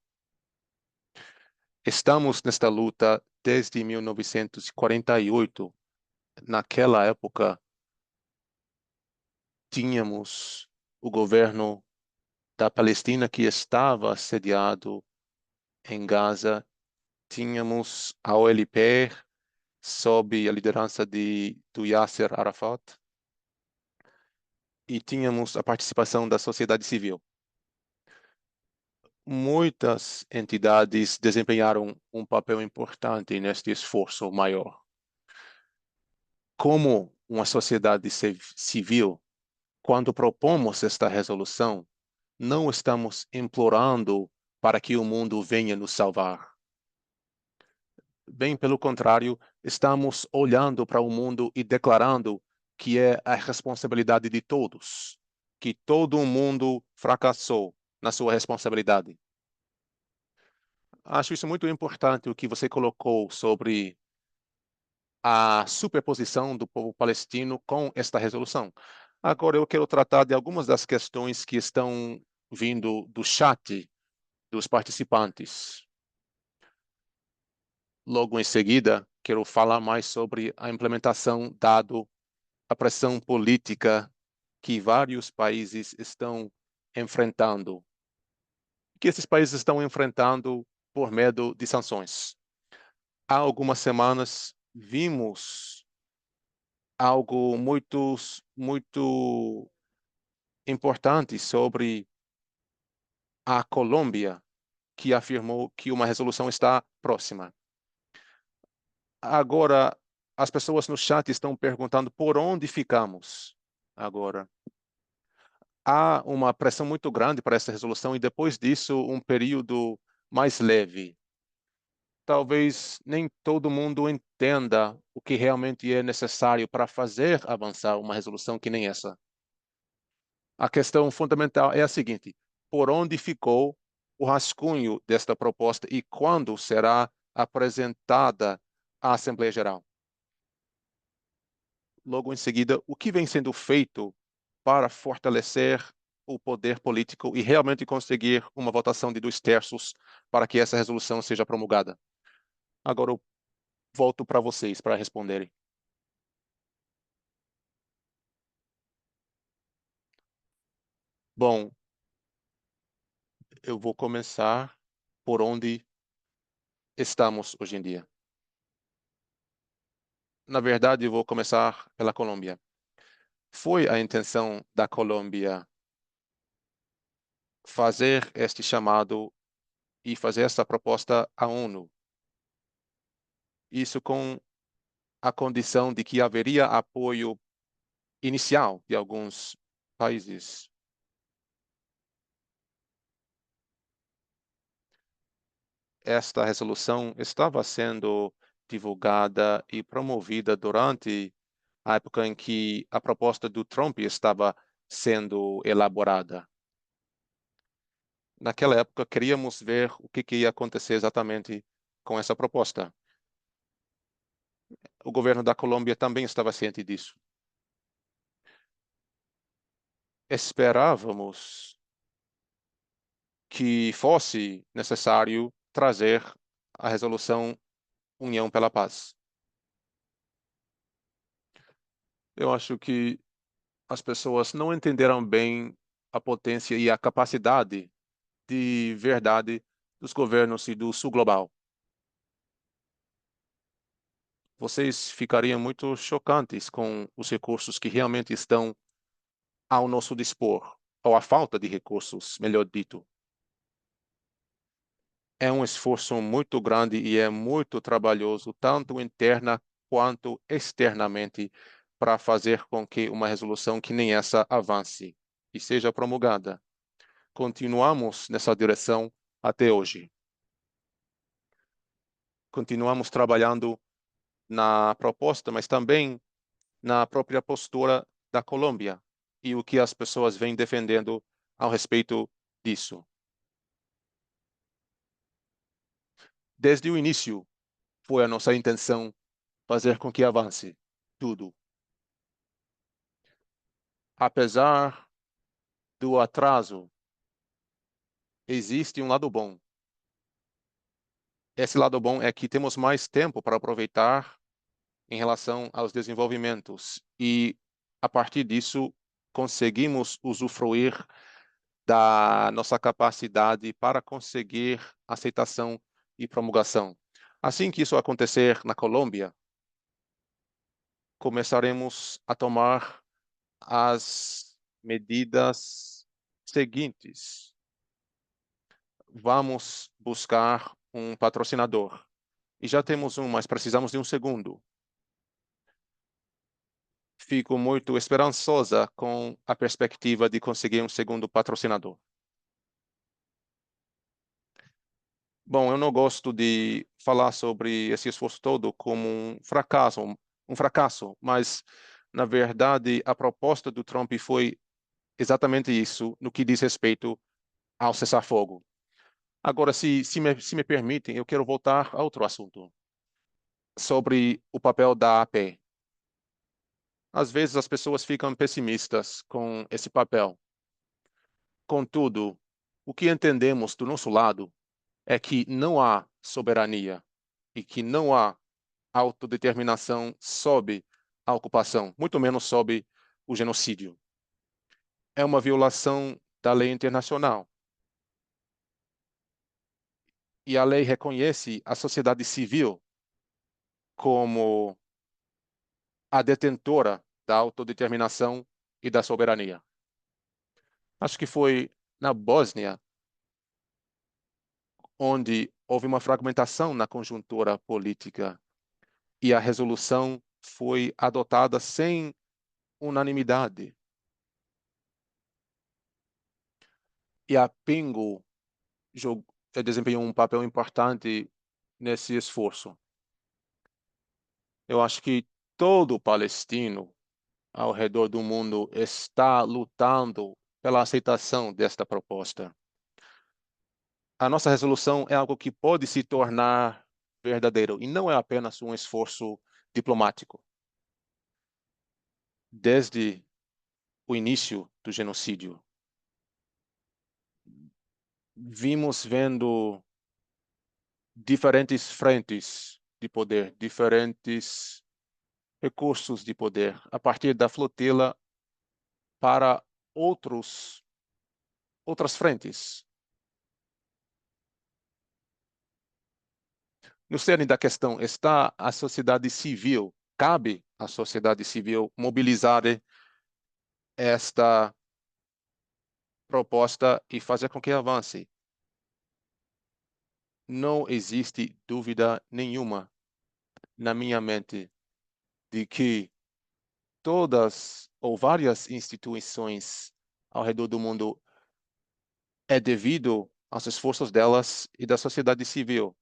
Estamos nesta luta desde 1948. Naquela época, tínhamos o governo da Palestina que estava sediado em Gaza. Tínhamos a OLP sob a liderança do Yasser Arafat e tínhamos a participação da sociedade civil. Muitas entidades desempenharam um papel importante neste esforço maior. Como uma sociedade civil, quando propomos esta resolução, não estamos implorando para que o mundo venha nos salvar. Bem pelo contrário, estamos olhando para o mundo e declarando que é a responsabilidade de todos, que todo o mundo fracassou na sua responsabilidade. Acho isso muito importante o que você colocou sobre a superposição do povo palestino com esta resolução. Agora eu quero tratar de algumas das questões que estão vindo do chat dos participantes. Logo em seguida, quero falar mais sobre a implementação, dado a pressão política que vários países estão enfrentando, que esses países estão enfrentando por medo de sanções. Há algumas semanas vimos algo muito importante sobre a Colômbia, que afirmou que uma resolução está próxima. Agora, as pessoas no chat estão perguntando por onde ficamos agora. Há uma pressão muito grande para essa resolução e depois disso um período mais leve. Talvez nem todo mundo entenda o que realmente é necessário para fazer avançar uma resolução que nem essa. A questão fundamental é a seguinte: por onde ficou o rascunho desta proposta e quando será apresentada à Assembleia Geral? Logo em seguida, o que vem sendo feito para fortalecer o poder político e realmente conseguir uma votação de 2/3 para que essa resolução seja promulgada? Agora eu volto para vocês para responderem. Bom, eu vou começar por onde estamos hoje em dia. Na verdade, eu vou começar pela Colômbia. Foi a intenção da Colômbia fazer este chamado e fazer essa proposta à ONU. Isso com a condição de que haveria apoio inicial de alguns países. esta resolução estava sendo divulgada e promovida durante a época em que a proposta do Trump estava sendo elaborada. Naquela época, queríamos ver o que ia acontecer exatamente com essa proposta. O governo da Colômbia também estava ciente disso. Esperávamos que fosse necessário trazer a resolução União pela Paz. Eu acho que as pessoas não entenderam bem a potência e a capacidade de verdade dos governos e do Sul Global. Vocês ficariam muito chocantes com os recursos que realmente estão ao nosso dispor, ou a falta de recursos, melhor dito. É um esforço muito grande e é muito trabalhoso, tanto interna quanto externamente, para fazer com que uma resolução que nem essa avance e seja promulgada. Continuamos nessa direção até hoje. Continuamos trabalhando na proposta, mas também na própria postura da Colômbia e o que as pessoas vêm defendendo ao respeito disso. Desde o início, foi a nossa intenção fazer com que avance tudo. Apesar do atraso, existe um lado bom. Esse lado bom é que temos mais tempo para aproveitar em relação aos desenvolvimentos e, a partir disso, conseguimos usufruir da nossa capacidade para conseguir aceitação e promulgação. Assim que isso acontecer na Colômbia, começaremos a tomar as medidas seguintes. Vamos buscar um patrocinador. E já temos um, mas precisamos de um segundo. Fico muito esperançosa com a perspectiva de conseguir um segundo patrocinador. Bom, eu não gosto de falar sobre esse esforço todo como um fracasso, mas, na verdade, a proposta do Trump foi exatamente isso no que diz respeito ao cessar-fogo. Agora, se me permitem, eu quero voltar a outro assunto, sobre o papel da AP. Às vezes as pessoas ficam pessimistas com esse papel. Contudo, o que entendemos do nosso lado é que não há soberania e que não há autodeterminação sob a ocupação, muito menos sob o genocídio. É uma violação da lei internacional. E a lei reconhece a sociedade civil como a detentora da autodeterminação e da soberania. Acho que foi na Bósnia onde houve uma fragmentação na conjuntura política e a resolução foi adotada sem unanimidade. E a Pingo desempenhou um papel importante nesse esforço. Eu acho que todo palestino ao redor do mundo está lutando pela aceitação desta proposta. A nossa resolução é algo que pode se tornar verdadeiro e não é apenas um esforço diplomático. Desde o início do genocídio, vimos vendo diferentes frentes de poder, diferentes recursos de poder, a partir da flotila para outras frentes. No cerne da questão está a sociedade civil. Cabe à sociedade civil mobilizar esta proposta e fazer com que avance. Não existe dúvida nenhuma na minha mente de que todas ou várias instituições ao redor do mundo é devido aos esforços delas e da sociedade civil,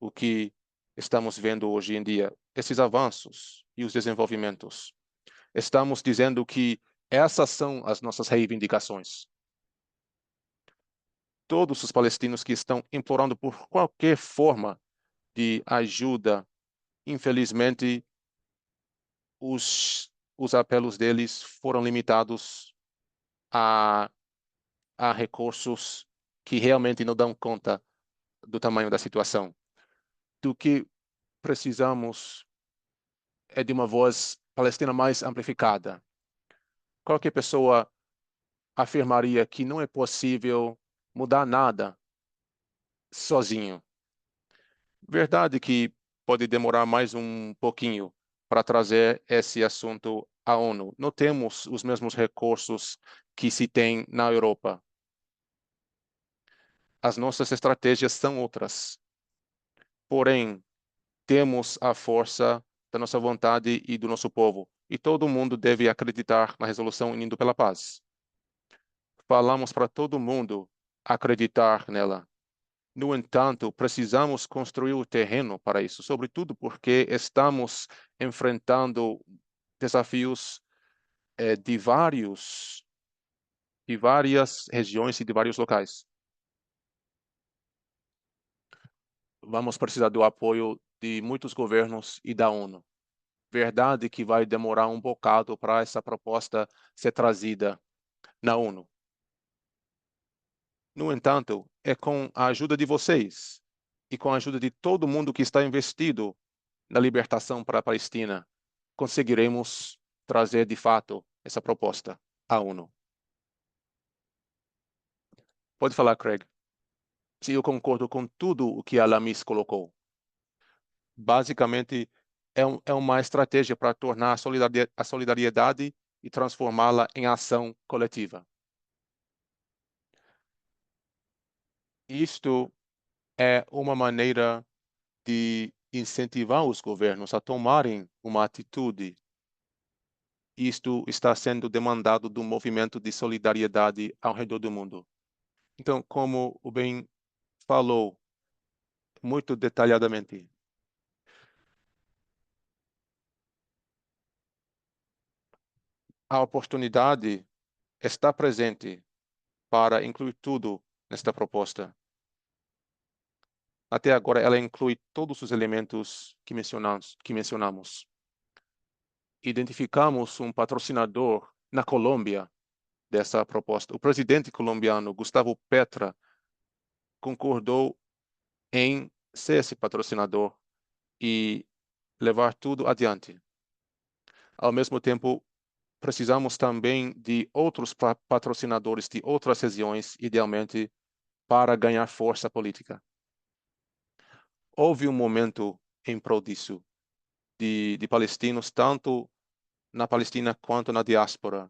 o que estamos vendo hoje em dia, esses avanços e os desenvolvimentos. Estamos dizendo que essas são as nossas reivindicações. Todos os palestinos que estão implorando por qualquer forma de ajuda, infelizmente, os apelos deles foram limitados a, a recursos que realmente não dão conta do tamanho da situação. Do que precisamos é de uma voz palestina mais amplificada. Qualquer pessoa afirmaria que não é possível mudar nada sozinho. Verdade que pode demorar mais um pouquinho para trazer esse assunto à ONU. Não temos os mesmos recursos que se tem na Europa. As nossas estratégias são outras. Porém, temos a força da nossa vontade e do nosso povo. E todo mundo deve acreditar na resolução unindo pela paz. Falamos para todo mundo acreditar nela. No entanto, precisamos construir o terreno para isso, sobretudo porque estamos enfrentando desafios de várias regiões e de vários locais. Vamos precisar do apoio de muitos governos e da ONU. Verdade que vai demorar um bocado para essa proposta ser trazida na ONU. No entanto, é com a ajuda de vocês e com a ajuda de todo mundo que está investido na libertação para a Palestina, conseguiremos trazer de fato essa proposta à ONU. Pode falar, Craig. Se eu concordo com tudo o que a Lamis colocou. Basicamente, é uma estratégia para tornar a solidariedade e transformá-la em ação coletiva. Isto é uma maneira de incentivar os governos a tomarem uma atitude. Isto está sendo demandado do movimento de solidariedade ao redor do mundo. Então, como o Ben falou muito detalhadamente, a oportunidade está presente para incluir tudo nesta proposta. Até agora, ela inclui todos os elementos que mencionamos. Identificamos um patrocinador na Colômbia dessa proposta. O presidente colombiano, Gustavo Petro, concordou em ser esse patrocinador e levar tudo adiante. Ao mesmo tempo, precisamos também de outros patrocinadores de outras regiões, idealmente, para ganhar força política. Houve um momento em prol disso, de palestinos, tanto na Palestina quanto na diáspora.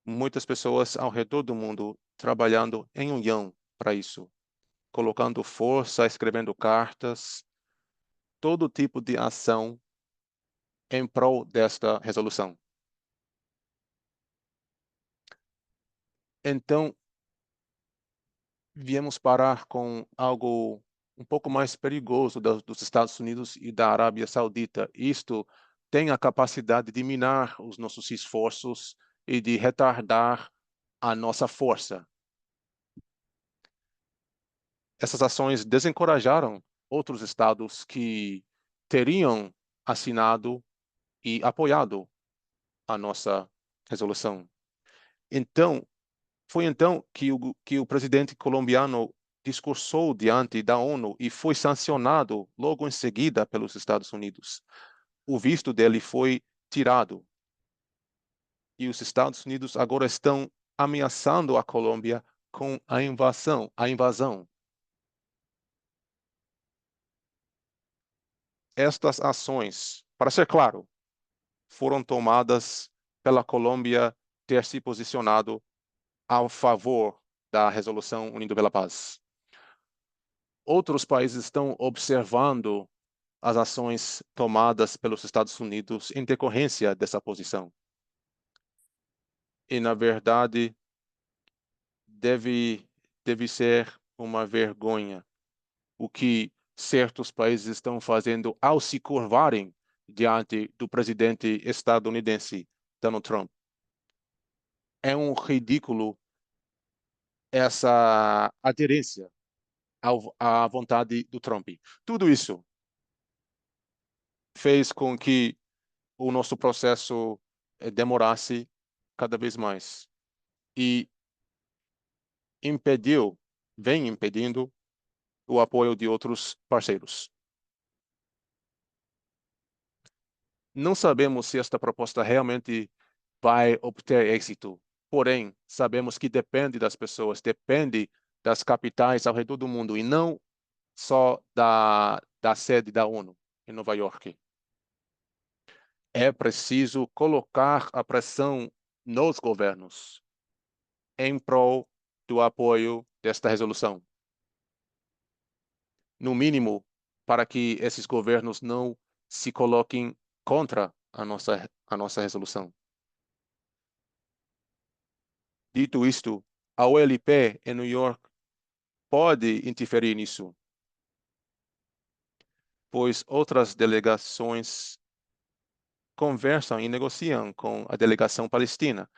Muitas pessoas ao redor do mundo trabalhando em união para isso, colocando força, escrevendo cartas, todo tipo de ação em prol desta resolução. Então, viemos parar com algo um pouco mais perigoso dos Estados Unidos e da Arábia Saudita. Isto tem a capacidade de minar os nossos esforços e de retardar a nossa força. Essas ações desencorajaram outros estados que teriam assinado e apoiado a nossa resolução. Então, foi então que o presidente colombiano discursou diante da ONU e foi sancionado logo em seguida pelos Estados Unidos. O visto dele foi tirado. E os Estados Unidos agora estão ameaçando a Colômbia com a invasão. Estas ações, para ser claro, foram tomadas pela Colômbia ter se posicionado a favor da resolução Unindo pela Paz. Outros países estão observando as ações tomadas pelos Estados Unidos em decorrência dessa posição. E, na verdade, deve ser uma vergonha o que certos países estão fazendo ao se curvarem diante do presidente estadunidense Donald Trump. É um ridículo essa aderência à vontade do Trump. Tudo isso fez com que o nosso processo demorasse cada vez mais e vem impedindo o apoio de outros parceiros. Não sabemos se esta proposta realmente vai obter êxito, porém, sabemos que depende das pessoas, depende das capitais ao redor do mundo e não só da sede da ONU em Nova York. É preciso colocar a pressão nos governos em prol do apoio desta resolução. No mínimo, para que esses governos não se coloquem contra a nossa resolução. Dito isto, a OLP em New York pode interferir nisso, pois outras delegações conversam e negociam com a delegação palestina.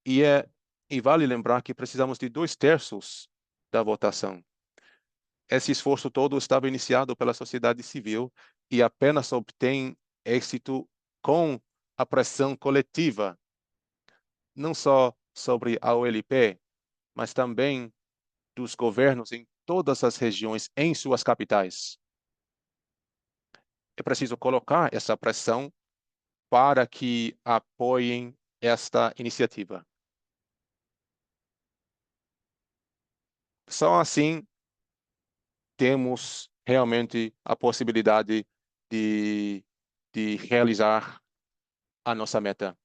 E vale lembrar que precisamos de 2/3 da votação. Esse esforço todo estava iniciado pela sociedade civil e apenas obtém êxito com a pressão coletiva, não só sobre a OLP, mas também dos governos em todas as regiões em suas capitais. É preciso colocar essa pressão para que apoiem esta iniciativa. Só assim temos realmente a possibilidade de, de realizar a nossa meta.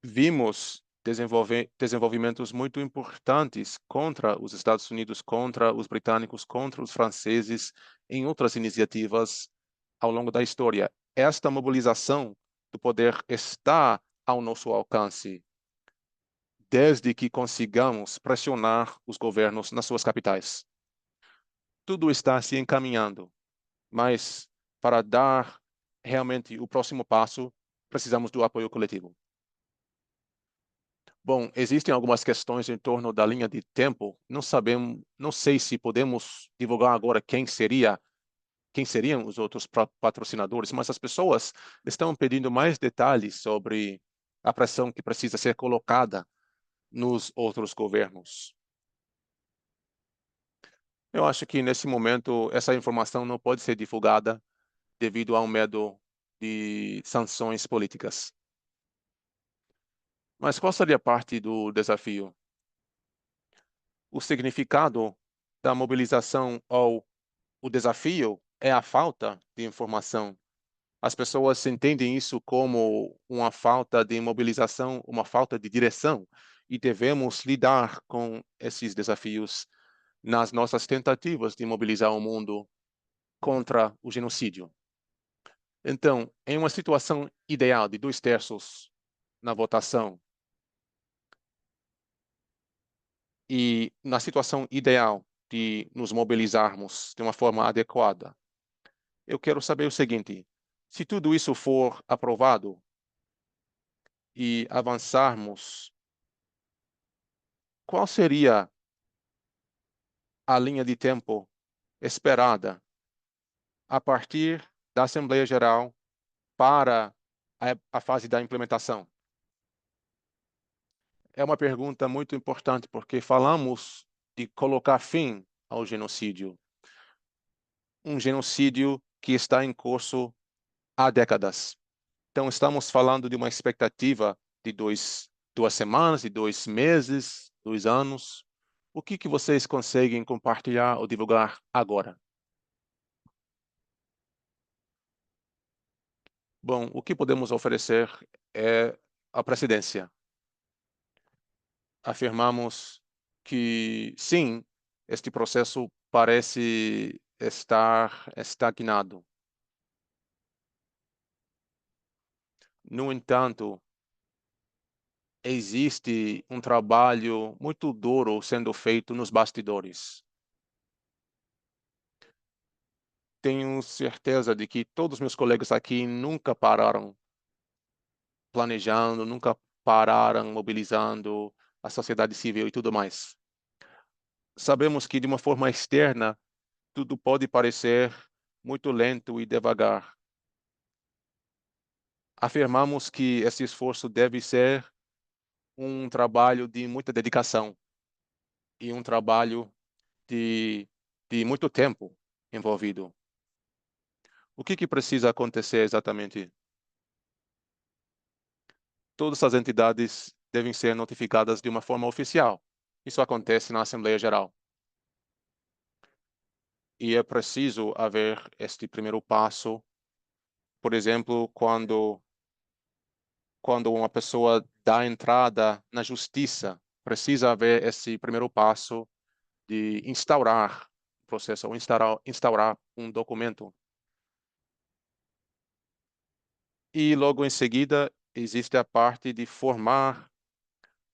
Vimos desenvolvimentos muito importantes contra os Estados Unidos, contra os britânicos, contra os franceses, em outras iniciativas ao longo da história. Esta mobilização do poder está ao nosso alcance, desde que consigamos pressionar os governos nas suas capitais. Tudo está se encaminhando, mas para dar realmente o próximo passo, precisamos do apoio coletivo. Bom, existem algumas questões em torno da linha de tempo. Não sei se podemos divulgar agora quem seriam os outros patrocinadores, mas as pessoas estão pedindo mais detalhes sobre a pressão que precisa ser colocada nos outros governos. Eu acho que nesse momento essa informação não pode ser divulgada devido a um medo de sanções políticas. Mas qual seria parte do desafio? O significado da mobilização ou o desafio é a falta de informação. As pessoas entendem isso como uma falta de mobilização, uma falta de direção, e devemos lidar com esses desafios nas nossas tentativas de mobilizar o mundo contra o genocídio. Então, em uma situação ideal de 2/3 na votação, e na situação ideal de nos mobilizarmos de uma forma adequada, eu quero saber o seguinte: se tudo isso for aprovado e avançarmos, qual seria a linha de tempo esperada a partir da Assembleia Geral para a fase da implementação? É uma pergunta muito importante, porque falamos de colocar fim ao genocídio. Um genocídio que está em curso há décadas. Então, estamos falando de uma expectativa de 2 semanas, de 2 meses, 2 anos. O que vocês conseguem compartilhar ou divulgar agora? Bom, o que podemos oferecer é a presidência. Afirmamos que, sim, este processo parece estar estagnado. No entanto, existe um trabalho muito duro sendo feito nos bastidores. Tenho certeza de que todos os meus colegas aqui nunca pararam planejando, nunca pararam mobilizando a sociedade civil e tudo mais. Sabemos que, de uma forma externa, tudo pode parecer muito lento e devagar. Afirmamos que esse esforço deve ser um trabalho de muita dedicação e um trabalho de, de muito tempo envolvido. O que precisa acontecer exatamente? Todas as entidades devem ser notificadas de uma forma oficial. Isso acontece na Assembleia Geral. E é preciso haver este primeiro passo, por exemplo, quando uma pessoa dá entrada na justiça, precisa haver esse primeiro passo de instaurar o processo, ou instaurar um documento. E logo em seguida existe a parte de formar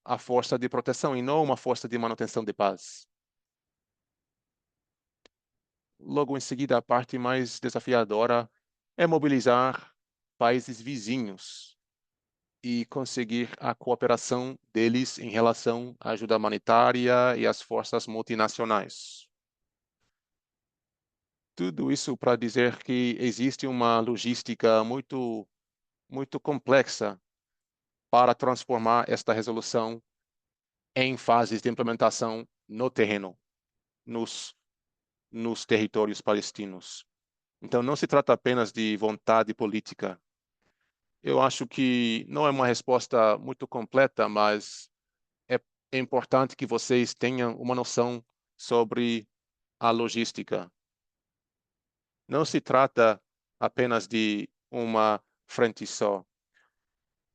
a força de proteção e não uma força de manutenção de paz. Logo em seguida, a parte mais desafiadora é mobilizar países vizinhos e conseguir a cooperação deles em relação à ajuda humanitária e às forças multinacionais. Tudo isso para dizer que existe uma logística muito complexa para transformar esta resolução em fases de implementação no terreno, nos, nos territórios palestinos. Então, não se trata apenas de vontade política. Eu acho que não é uma resposta muito completa, mas é importante que vocês tenham uma noção sobre a logística. Não se trata apenas de uma frente só.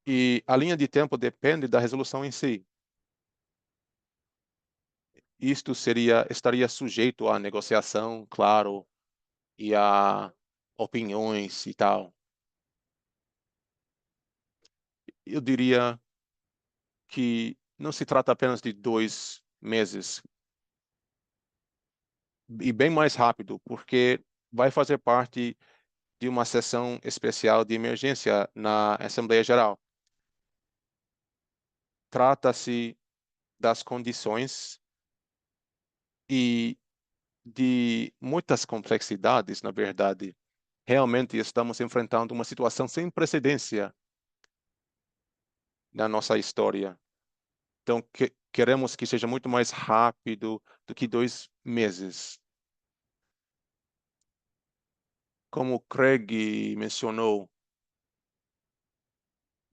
E a linha de tempo depende da resolução em si. Isto estaria sujeito à negociação, claro, e a opiniões e tal. Eu diria que não se trata apenas de 2 meses, e bem mais rápido, porque vai fazer parte de uma sessão especial de emergência na Assembleia Geral. Trata-se das condições e de muitas complexidades, na verdade. Realmente estamos enfrentando uma situação sem precedência na nossa história. Então, queremos que seja muito mais rápido do que 2 meses. Como Craig mencionou,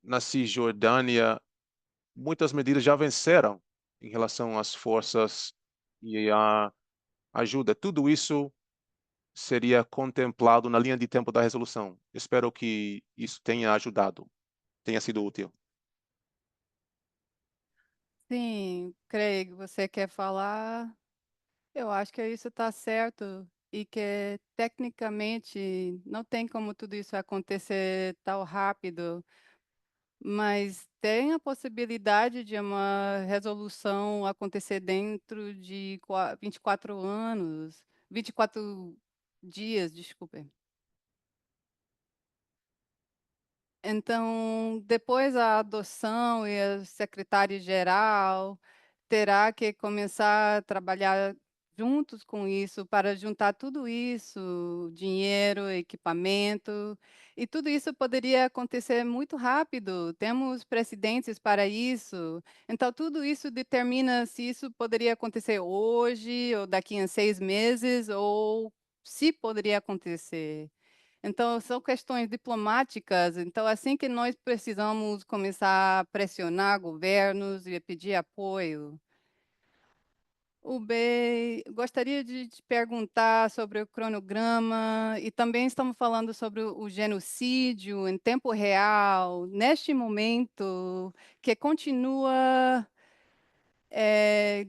na Cisjordânia, muitas medidas já venceram em relação às forças e à ajuda. Tudo isso seria contemplado na linha de tempo da resolução. Espero que isso tenha ajudado, tenha sido útil.
Sim, Craig, você quer falar? Eu acho que isso está certo e que tecnicamente não tem como tudo isso acontecer tão rápido, mas tem a possibilidade de uma resolução acontecer dentro de 24 anos, 24 dias, desculpe. Então, depois a adoção e a secretária-geral terá que começar a trabalhar juntos com isso, para juntar tudo isso, dinheiro, equipamento, e tudo isso poderia acontecer muito rápido. Temos precedentes para isso. Então, tudo isso determina se isso poderia acontecer hoje, ou daqui a 6 meses, ou se poderia acontecer. Então, são questões diplomáticas. Então, assim que nós precisamos começar a pressionar governos e pedir apoio. O B, gostaria de te perguntar sobre o cronograma e também estamos falando sobre o genocídio em tempo real, neste momento, que continua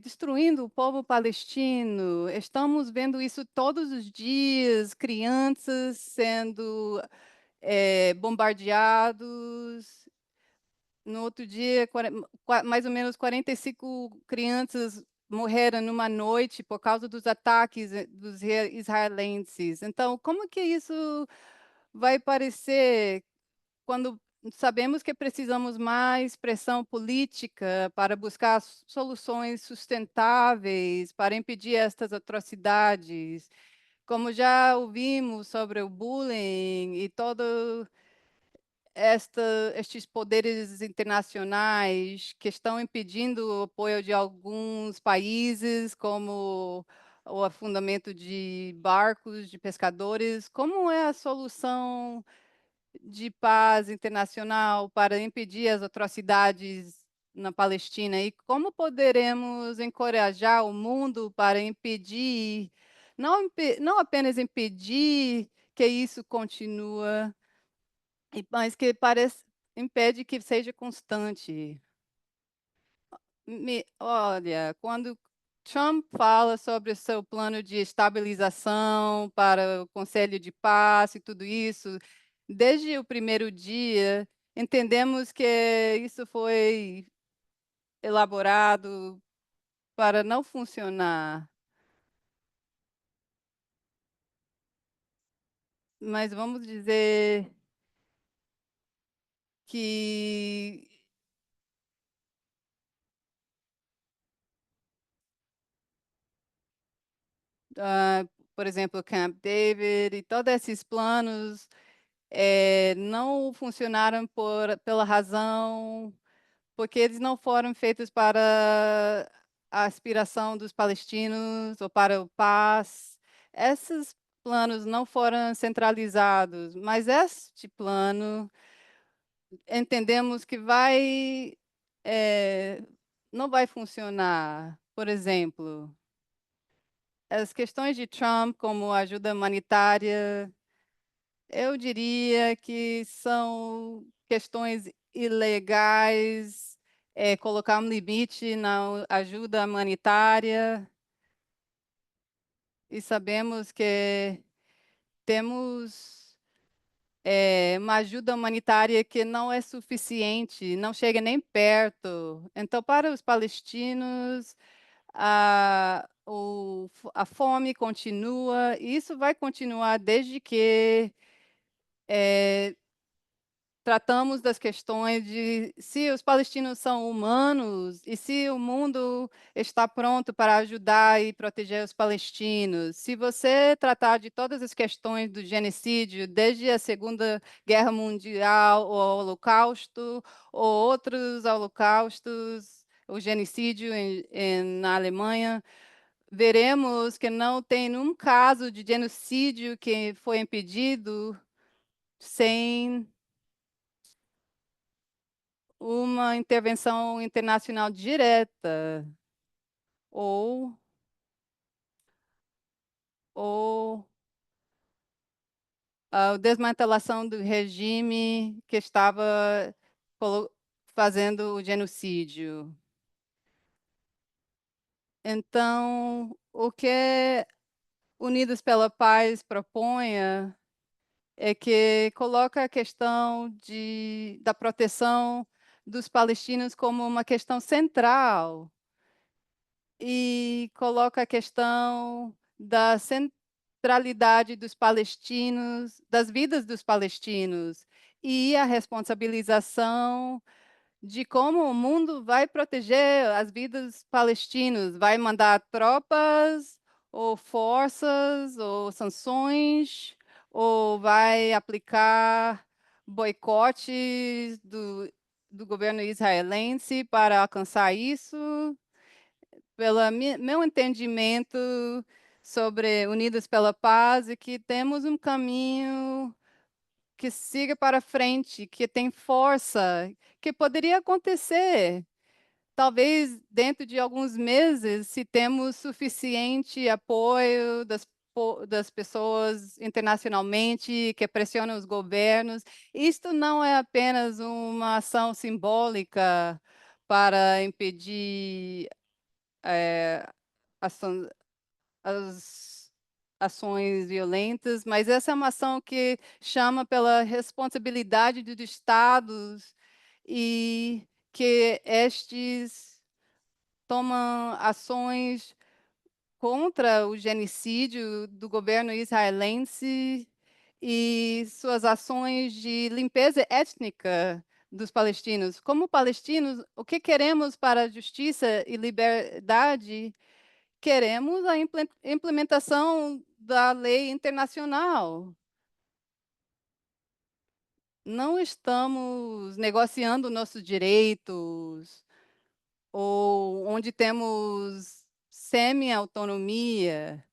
destruindo o povo palestino. Estamos vendo isso todos os dias, crianças sendo bombardeados no outro dia, mais ou menos 45 crianças morreram numa noite por causa dos ataques dos israelenses. Então, como que isso vai parecer quando sabemos que precisamos mais pressão política para buscar soluções sustentáveis para impedir estas atrocidades? Como já ouvimos sobre o bullying e todo estes poderes internacionais que estão impedindo o apoio de alguns países, como o afundamento de barcos de pescadores, como é a solução de paz internacional para impedir as atrocidades na Palestina? E como poderemos encorajar o mundo para impedir, não apenas impedir que isso continue, mas que impede que seja constante. Olha, quando Trump fala sobre o seu plano de estabilização para o Conselho de Paz e tudo isso, desde o primeiro dia, entendemos que isso foi elaborado para não funcionar. Mas vamos dizer que ah, por exemplo, Camp David e todos esses planos não funcionaram pela razão, porque eles não foram feitos para a aspiração dos palestinos ou para o paz. Esses planos não foram centralizados, mas este plano entendemos que eh, não vai funcionar. Por exemplo, as questões de Trump, como ajuda humanitária, eu diria que são questões ilegais, colocar um limite na ajuda humanitária, e sabemos que temos uma ajuda humanitária que não é suficiente, não chega nem perto. Então, para os palestinos, a fome continua, e isso vai continuar desde que tratamos das questões de se os palestinos são humanos e se o mundo está pronto para ajudar e proteger os palestinos. Se você tratar de todas as questões do genocídio, desde a Segunda Guerra Mundial, o Holocausto, ou outros holocaustos, o genocídio na Alemanha, veremos que não tem nenhum caso de genocídio que foi impedido sem uma intervenção internacional direta ou ou a desmantelação do regime que estava fazendo o genocídio. Então, o que Unidos pela Paz proponha é que coloca a questão da proteção dos palestinos como uma questão central e coloca a questão da centralidade dos palestinos, das vidas dos palestinos, e a responsabilização de como o mundo vai proteger as vidas palestinos, vai mandar tropas ou forças ou sanções, ou vai aplicar boicotes do governo israelense para alcançar isso. Pelo meu entendimento sobre Unidos pela Paz, é que temos um caminho que siga para frente, que tem força, que poderia acontecer. Talvez dentro de alguns meses, se temos suficiente apoio das pessoas internacionalmente que pressionam os governos. Isto não é apenas uma ação simbólica para impedir ação, as ações violentas, mas essa é uma ação que chama pela responsabilidade dos estados e que estes tomam ações contra o genocídio do governo israelense e suas ações de limpeza étnica dos palestinos. Como palestinos, o que queremos para a justiça e liberdade? Queremos a implementação da lei internacional. Não estamos negociando nossos direitos ou onde temos semi-autonomia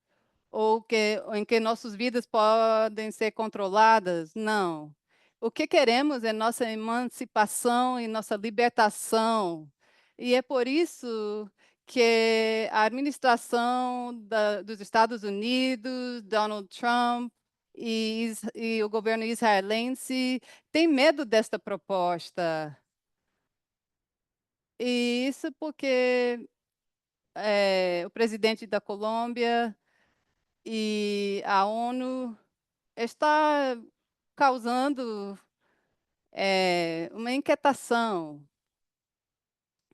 ou em que nossas vidas podem ser controladas. Não. O que queremos é nossa emancipação e nossa libertação. E é por isso que a administração dos Estados Unidos, Donald Trump e o governo israelense tem medo desta proposta. E isso porque o presidente da Colômbia e a ONU está causando uma inquietação,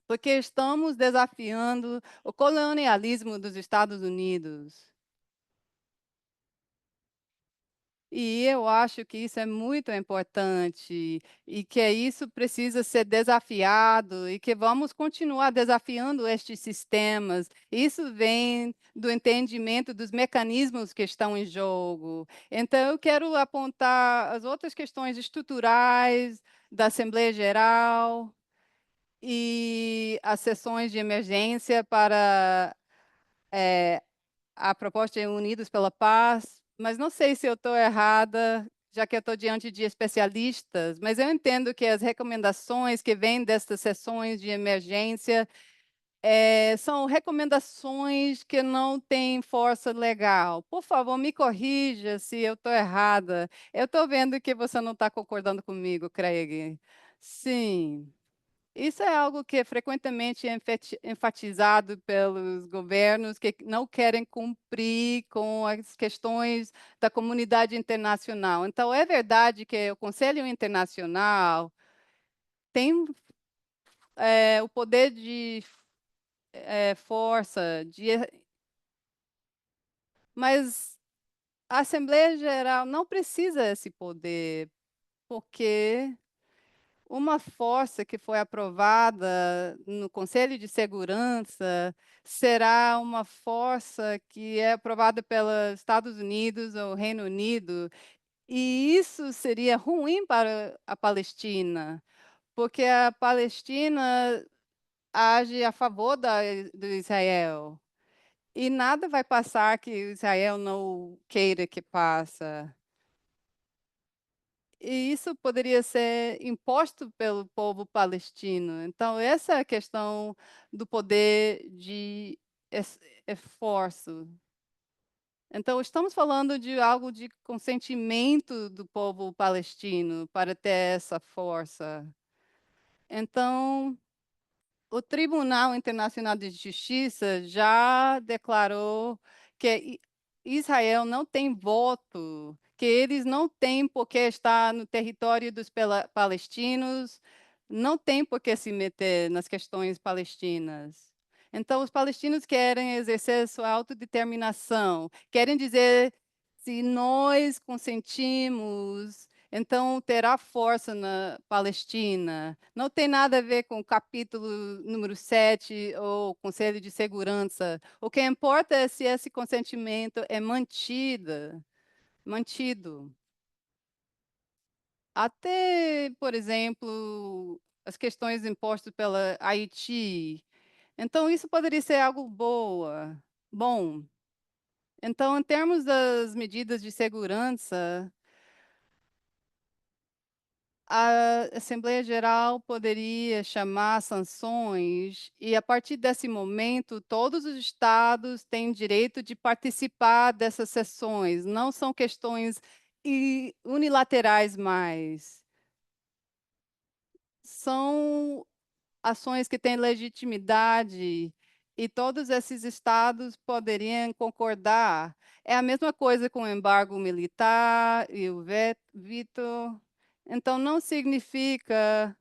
porque estamos desafiando o colonialismo dos Estados Unidos. E eu acho que isso é muito importante e que isso precisa ser desafiado e que vamos continuar desafiando estes sistemas. Isso vem do entendimento dos mecanismos que estão em jogo. Então, eu quero apontar as outras questões estruturais da Assembleia Geral e as sessões de emergência para a proposta de Unidos pela Paz, mas não sei se eu estou errada, já que eu estou diante de especialistas, mas eu entendo que as recomendações que vêm destas sessões de emergência são recomendações que não têm força legal. Por favor, me corrija se eu estou errada. Eu estou vendo que você não está concordando comigo, Craig. Sim. Isso é algo que é frequentemente enfatizado pelos governos que não querem cumprir com as questões da comunidade internacional. Então, é verdade que o Conselho Internacional tem o poder de força, mas a Assembleia Geral não precisa desse poder, porque uma força que foi aprovada no Conselho de Segurança será uma força que é aprovada pelos Estados Unidos ou Reino Unido, e isso seria ruim para a Palestina, porque a Palestina age a favor do Israel, e nada vai passar que Israel não queira que passe. E isso poderia ser imposto pelo povo palestino. Então, essa é a questão do poder de esforço. Então, estamos falando de algo de consentimento do povo palestino para ter essa força. Então, o Tribunal Internacional de Justiça já declarou que Israel não tem voto, que eles não têm por que estar no território dos palestinos, não têm por que se meter nas questões palestinas. Então, os palestinos querem exercer sua autodeterminação, querem dizer se nós consentimos então terá força na Palestina. Não tem nada a ver com o capítulo número 7 ou Conselho de Segurança. O que importa é se esse consentimento é mantido. Até, por exemplo, as questões impostas pela Haiti. Então, isso poderia ser algo bom. Então, em termos das medidas de segurança, a Assembleia Geral poderia chamar sanções e, a partir desse momento, todos os estados têm direito de participar dessas sessões. Não são questões unilaterais mais. São ações que têm legitimidade e todos esses estados poderiam concordar. É a mesma coisa com o embargo militar e o veto. Então, não significa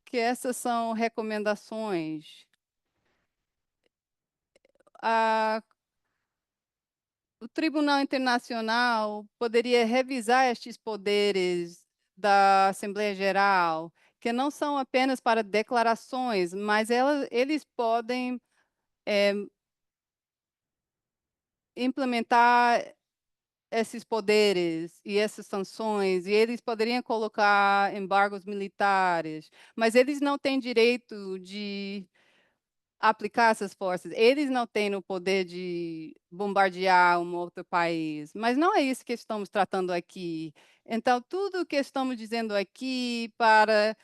que essas são recomendações. O Tribunal Internacional poderia revisar estes poderes da Assembleia Geral, que não são apenas para declarações, mas eles podem implementar esses poderes e essas sanções, e eles poderiam colocar embargos militares, mas eles não têm direito de aplicar essas forças. Eles não têm o poder de bombardear um outro país, mas não é isso que estamos tratando aqui. Então, tudo o que estamos dizendo aqui para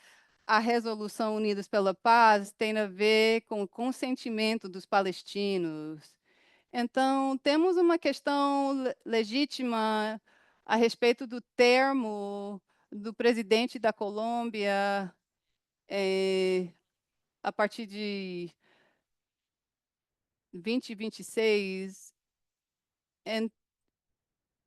a resolução Unidos pela Paz tem a ver com o consentimento dos palestinos. Então, temos uma questão legítima a respeito do termo do presidente da Colômbia, a partir de 2026.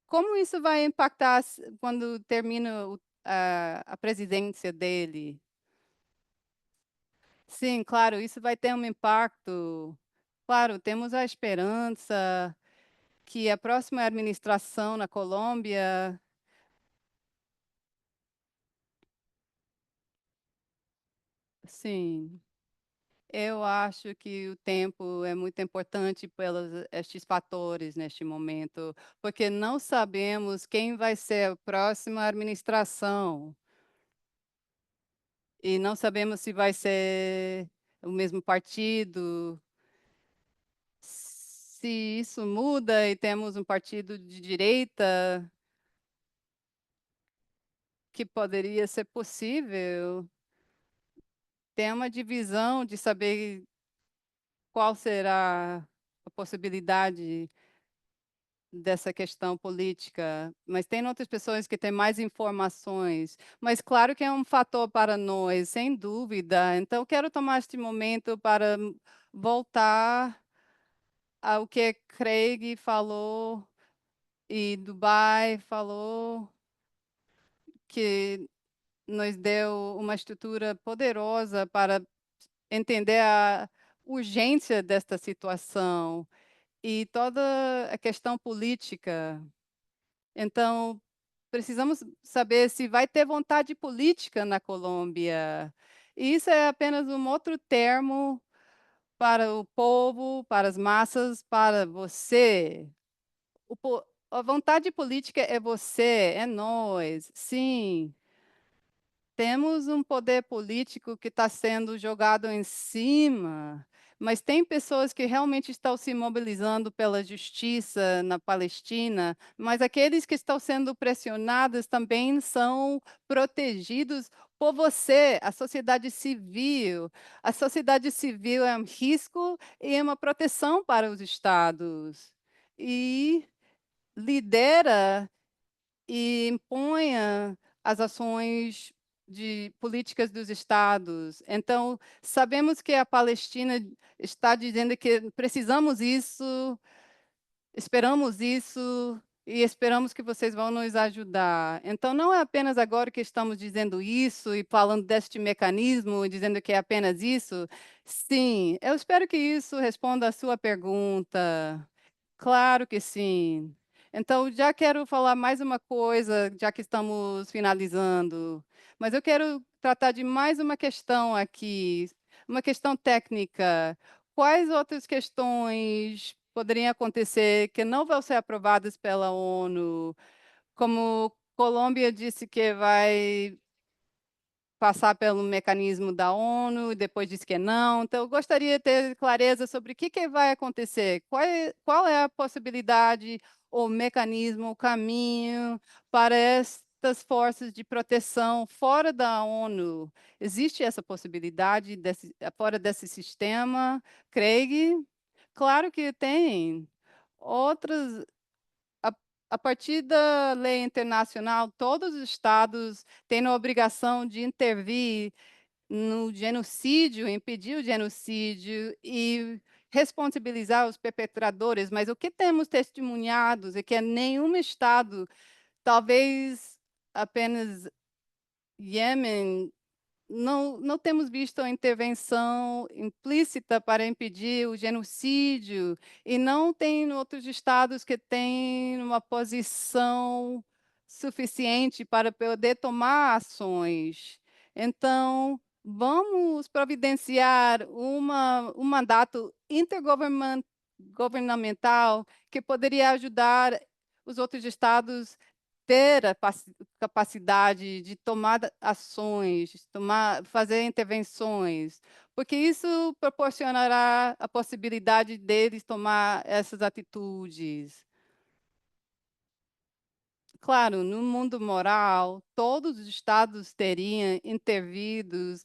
Como isso vai impactar quando termina a presidência dele? Sim, claro, isso vai ter um impacto. Claro, temos a esperança que a próxima administração na Colômbia, sim, eu acho que o tempo é muito importante pelos estes fatores neste momento, porque não sabemos quem vai ser a próxima administração. E não sabemos se vai ser o mesmo partido. Se isso muda e temos um partido de direita, que poderia ser possível, tem uma divisão de saber qual será a possibilidade dessa questão política, mas tem outras pessoas que têm mais informações. Mas claro que é um fator para nós, sem dúvida. Então, quero tomar este momento para voltar ao que Craig falou e Dubai falou, que nos deu uma estrutura poderosa para entender a urgência desta situação e toda a questão política. Então, precisamos saber se vai ter vontade política na Colômbia. E isso é apenas um outro termo para o povo, para as massas, para você. A vontade política é você, é nós, sim. Temos um poder político que está sendo jogado em cima, mas tem pessoas que realmente estão se mobilizando pela justiça na Palestina, mas aqueles que estão sendo pressionados também são protegidos por você, a sociedade civil. A sociedade civil é um risco e é uma proteção para os estados. E lidera e imponha as ações de políticas dos estados. Então, sabemos que a Palestina está dizendo que precisamos isso, esperamos isso e esperamos que vocês vão nos ajudar. Então, não é apenas agora que estamos dizendo isso e falando deste mecanismo e dizendo que é apenas isso. Sim, eu espero que isso responda à sua pergunta. Claro que sim. Então, já quero falar mais uma coisa, já que estamos finalizando, mas eu quero tratar de mais uma questão aqui, uma questão técnica. Quais outras questões poderiam acontecer que não vão ser aprovadas pela ONU? Como Colômbia disse que vai passar pelo mecanismo da ONU e depois disse que não. Então, eu gostaria de ter clareza sobre o que vai acontecer. Qual é a possibilidade, o mecanismo, o caminho para estas forças de proteção fora da ONU? Existe essa possibilidade fora desse sistema, Craig? Claro que tem. Outras, a, a partir da lei internacional, todos os estados têm a obrigação de intervir no genocídio, impedir o genocídio e responsabilizar os perpetradores, mas o que temos testemunhados é que nenhum estado, talvez apenas Iêmen, não temos visto a intervenção implícita para impedir o genocídio, e não tem outros estados que têm uma posição suficiente para poder tomar ações. Então, vamos providenciar um mandato intergovernamental que poderia ajudar os outros estados ter a capacidade de tomar ações, fazer intervenções, porque isso proporcionará a possibilidade deles tomar essas atitudes. Claro, no mundo moral, todos os estados teriam intervido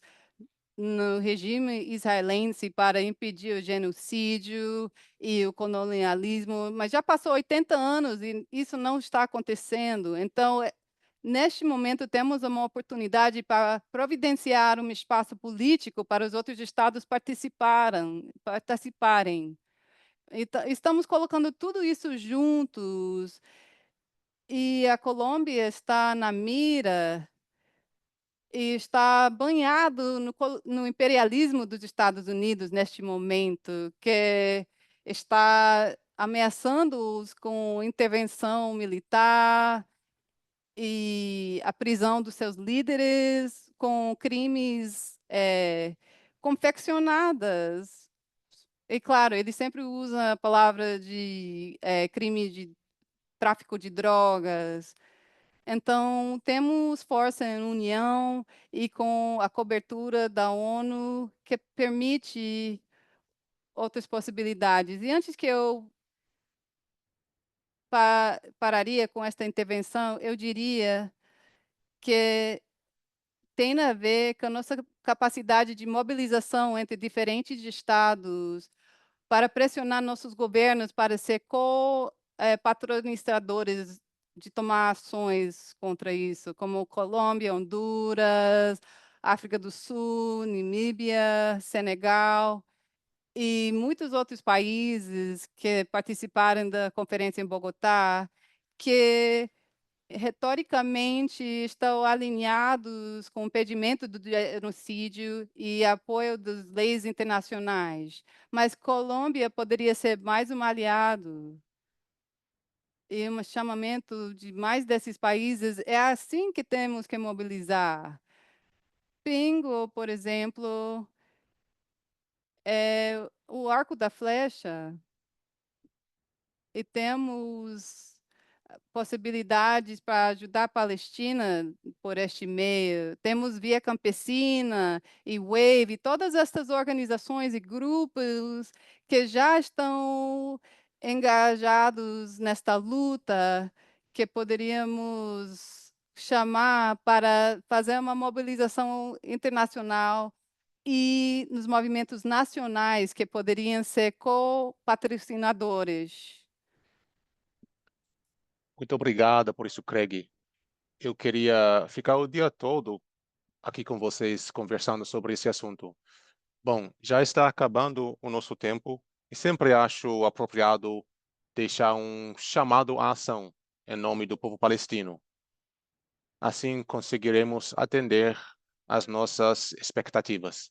no regime israelense para impedir o genocídio e o colonialismo, mas já passou 80 anos e isso não está acontecendo. Então, neste momento, temos uma oportunidade para providenciar um espaço político para os outros estados participarem. Estamos colocando tudo isso juntos e a Colômbia está na mira e está banhado no imperialismo dos Estados Unidos neste momento, que está ameaçando-os com intervenção militar e a prisão dos seus líderes com crimes confeccionadas. E, claro, ele sempre usa a palavra de crime de tráfico de drogas. Então, temos força em união e com a cobertura da ONU que permite outras possibilidades. E antes que eu pararia com esta intervenção, eu diria que tem a ver com a nossa capacidade de mobilização entre diferentes estados para pressionar nossos governos para ser patronizadores de tomar ações contra isso, como Colômbia, Honduras, África do Sul, Namíbia, Senegal e muitos outros países que participaram da conferência em Bogotá, que retoricamente estão alinhados com o impedimento do genocídio e apoio das leis internacionais. Mas Colômbia poderia ser mais um aliado e um chamamento de mais desses países. É assim que temos que mobilizar. Pingo, por exemplo, é o arco da flecha, e temos possibilidades para ajudar a Palestina por este meio. Temos Via Campesina e Wave, todas estas organizações e grupos que já estão engajados nesta luta, que poderíamos chamar para fazer uma mobilização internacional e nos movimentos nacionais que poderiam ser co-patrocinadores.
Muito obrigada por isso, Craig. Eu queria ficar o dia todo aqui com vocês conversando sobre esse assunto. Bom, já está acabando o nosso tempo e sempre acho apropriado deixar um chamado à ação em nome do povo palestino. Assim conseguiremos atender às nossas expectativas.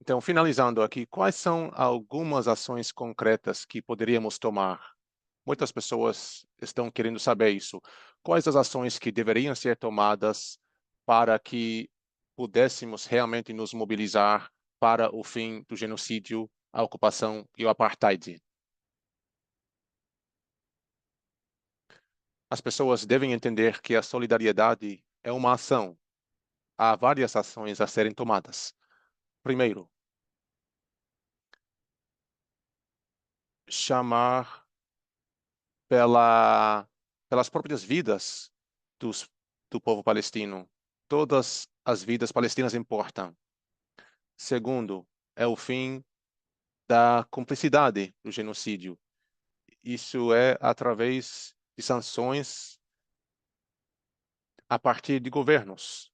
Então, finalizando aqui, quais são algumas ações concretas que poderíamos tomar? Muitas pessoas estão querendo saber isso. Quais as ações que deveriam ser tomadas para que pudéssemos realmente nos mobilizar para o fim do genocídio, a ocupação e o apartheid? As pessoas devem entender que a solidariedade é uma ação. Há várias ações a serem tomadas. Primeiro, chamar pelas próprias vidas dos, do povo palestino. Todas as vidas palestinas importam. Segundo, é o fim da cumplicidade do genocídio. Isso é através de sanções a partir de governos,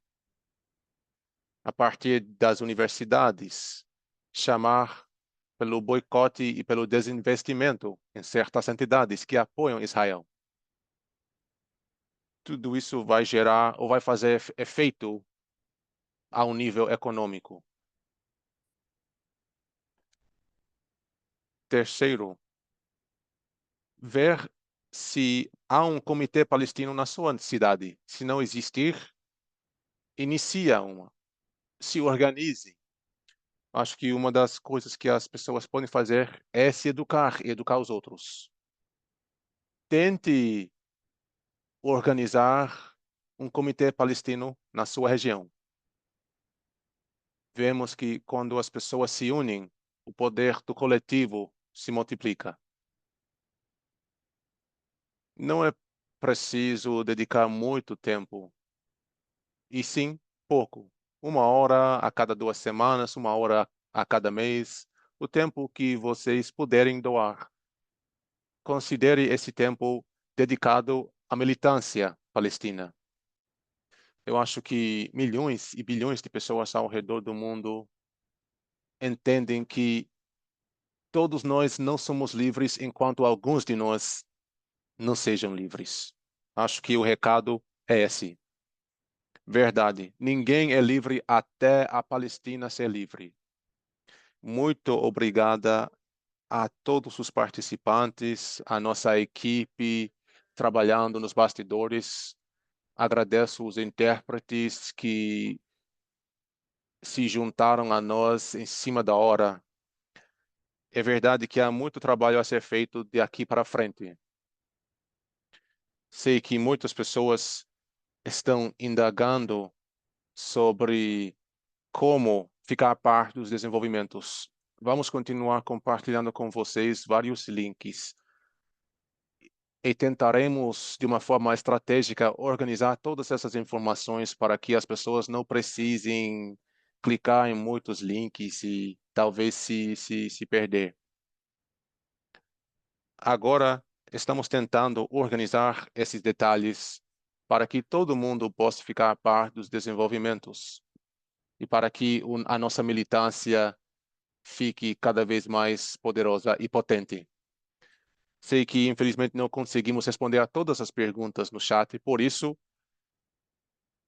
a partir das universidades, chamar pelo boicote e pelo desinvestimento em certas entidades que apoiam Israel. Tudo isso vai gerar ou vai fazer efeito ao nível econômico. Terceiro, ver se há um comitê palestino na sua cidade. Se não existir, inicia uma. Se organize. Acho que uma das coisas que as pessoas podem fazer é se educar e educar os outros. Tente organizar um comitê palestino na sua região. Vemos que quando as pessoas se unem, o poder do coletivo se multiplica. Não é preciso dedicar muito tempo, e sim pouco. 1 hora a cada 2 semanas, 1 hora a cada mês, o tempo que vocês puderem doar. Considere esse tempo dedicado à militância palestina. Eu acho que milhões e bilhões de pessoas ao redor do mundo entendem que todos nós não somos livres enquanto alguns de nós não sejam livres. Acho que o recado é esse. Verdade. Ninguém é livre até a Palestina ser livre. Muito obrigada a todos os participantes, a nossa equipe trabalhando nos bastidores. Agradeço os intérpretes que se juntaram a nós em cima da hora. É verdade que há muito trabalho a ser feito de aqui para frente. Sei que muitas pessoas estão indagando sobre como ficar a par dos desenvolvimentos. Vamos continuar compartilhando com vocês vários links e tentaremos, de uma forma estratégica, organizar todas essas informações para que as pessoas não precisem clicar em muitos links e talvez se perder. Agora, estamos tentando organizar esses detalhes para que todo mundo possa ficar a par dos desenvolvimentos e para que a nossa militância fique cada vez mais poderosa e potente. Sei que, infelizmente, não conseguimos responder a todas as perguntas no chat, por isso,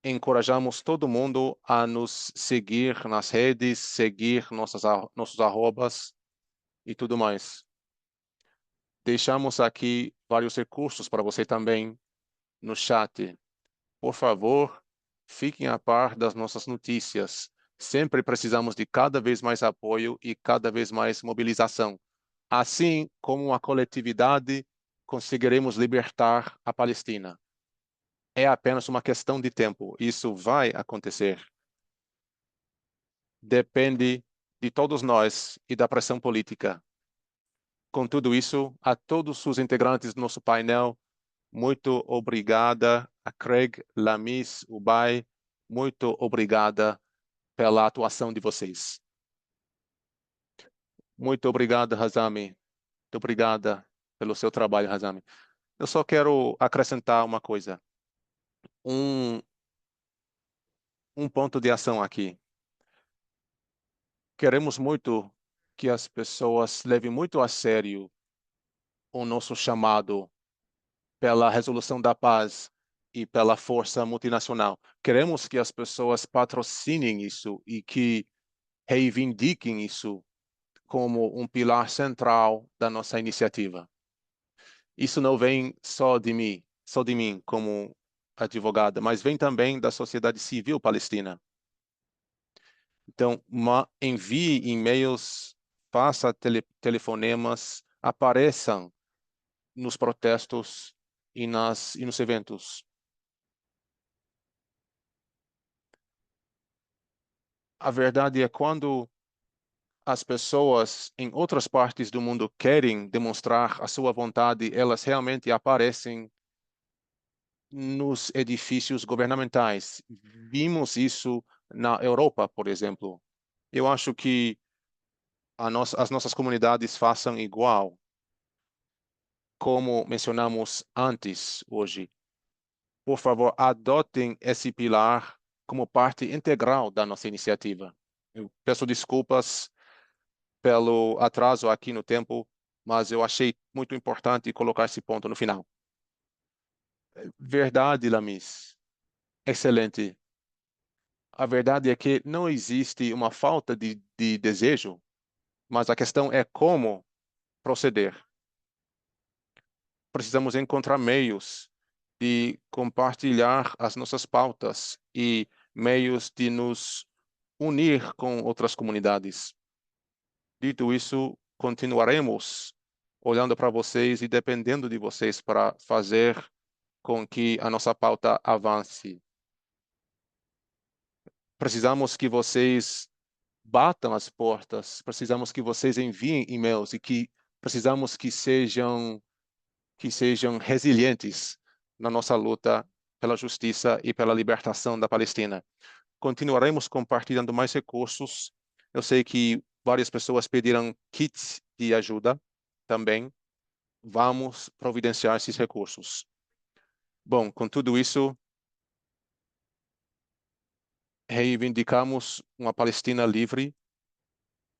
encorajamos todo mundo a nos seguir nas redes, seguir nossos arrobas e tudo mais. Deixamos aqui vários recursos para você também no chat. Por favor, fiquem a par das nossas notícias. Sempre precisamos de cada vez mais apoio e cada vez mais mobilização. Assim como a coletividade, conseguiremos libertar a Palestina. É apenas uma questão de tempo. Isso vai acontecer. Depende de todos nós e da pressão política. Com tudo isso, a todos os integrantes do nosso painel, muito obrigada a Craig, Lamis, Ubay, muito obrigada pela atuação de vocês. Muito obrigado, Razami. Muito obrigada pelo seu trabalho, Razami. Eu só quero acrescentar uma coisa. Um ponto de ação aqui. Queremos muito que as pessoas levem muito a sério o nosso chamado pela resolução da paz e pela força multinacional. Queremos que as pessoas patrocinem isso e que reivindiquem isso como um pilar central da nossa iniciativa. Isso não vem só de mim como advogada, mas vem também da sociedade civil palestina. Então, envie e-mails, faça telefonemas, apareçam nos protestos e nos eventos. A verdade é quando as pessoas em outras partes do mundo querem demonstrar a sua vontade, elas realmente aparecem nos edifícios governamentais. Vimos isso na Europa, por exemplo. Eu acho que as nossas comunidades façam igual, como mencionamos antes hoje. Por favor, adotem esse pilar como parte integral da nossa iniciativa. Eu peço desculpas pelo atraso aqui no tempo, mas eu achei muito importante colocar esse ponto no final. Verdade, Lamis. Excelente. a verdade é que não existe uma falta de desejo, mas a questão é como proceder. Precisamos encontrar meios de compartilhar as nossas pautas e meios de nos unir com outras comunidades. Dito isso, continuaremos olhando para vocês e dependendo de vocês para fazer com que a nossa pauta avance. Precisamos que vocês batam as portas, precisamos que vocês enviem e-mails e que precisamos que sejam resilientes na nossa luta pela justiça e pela libertação da Palestina. Continuaremos compartilhando mais recursos. Eu sei que várias pessoas pediram kits de ajuda também. Vamos providenciar esses recursos. Bom, com tudo isso, reivindicamos uma Palestina livre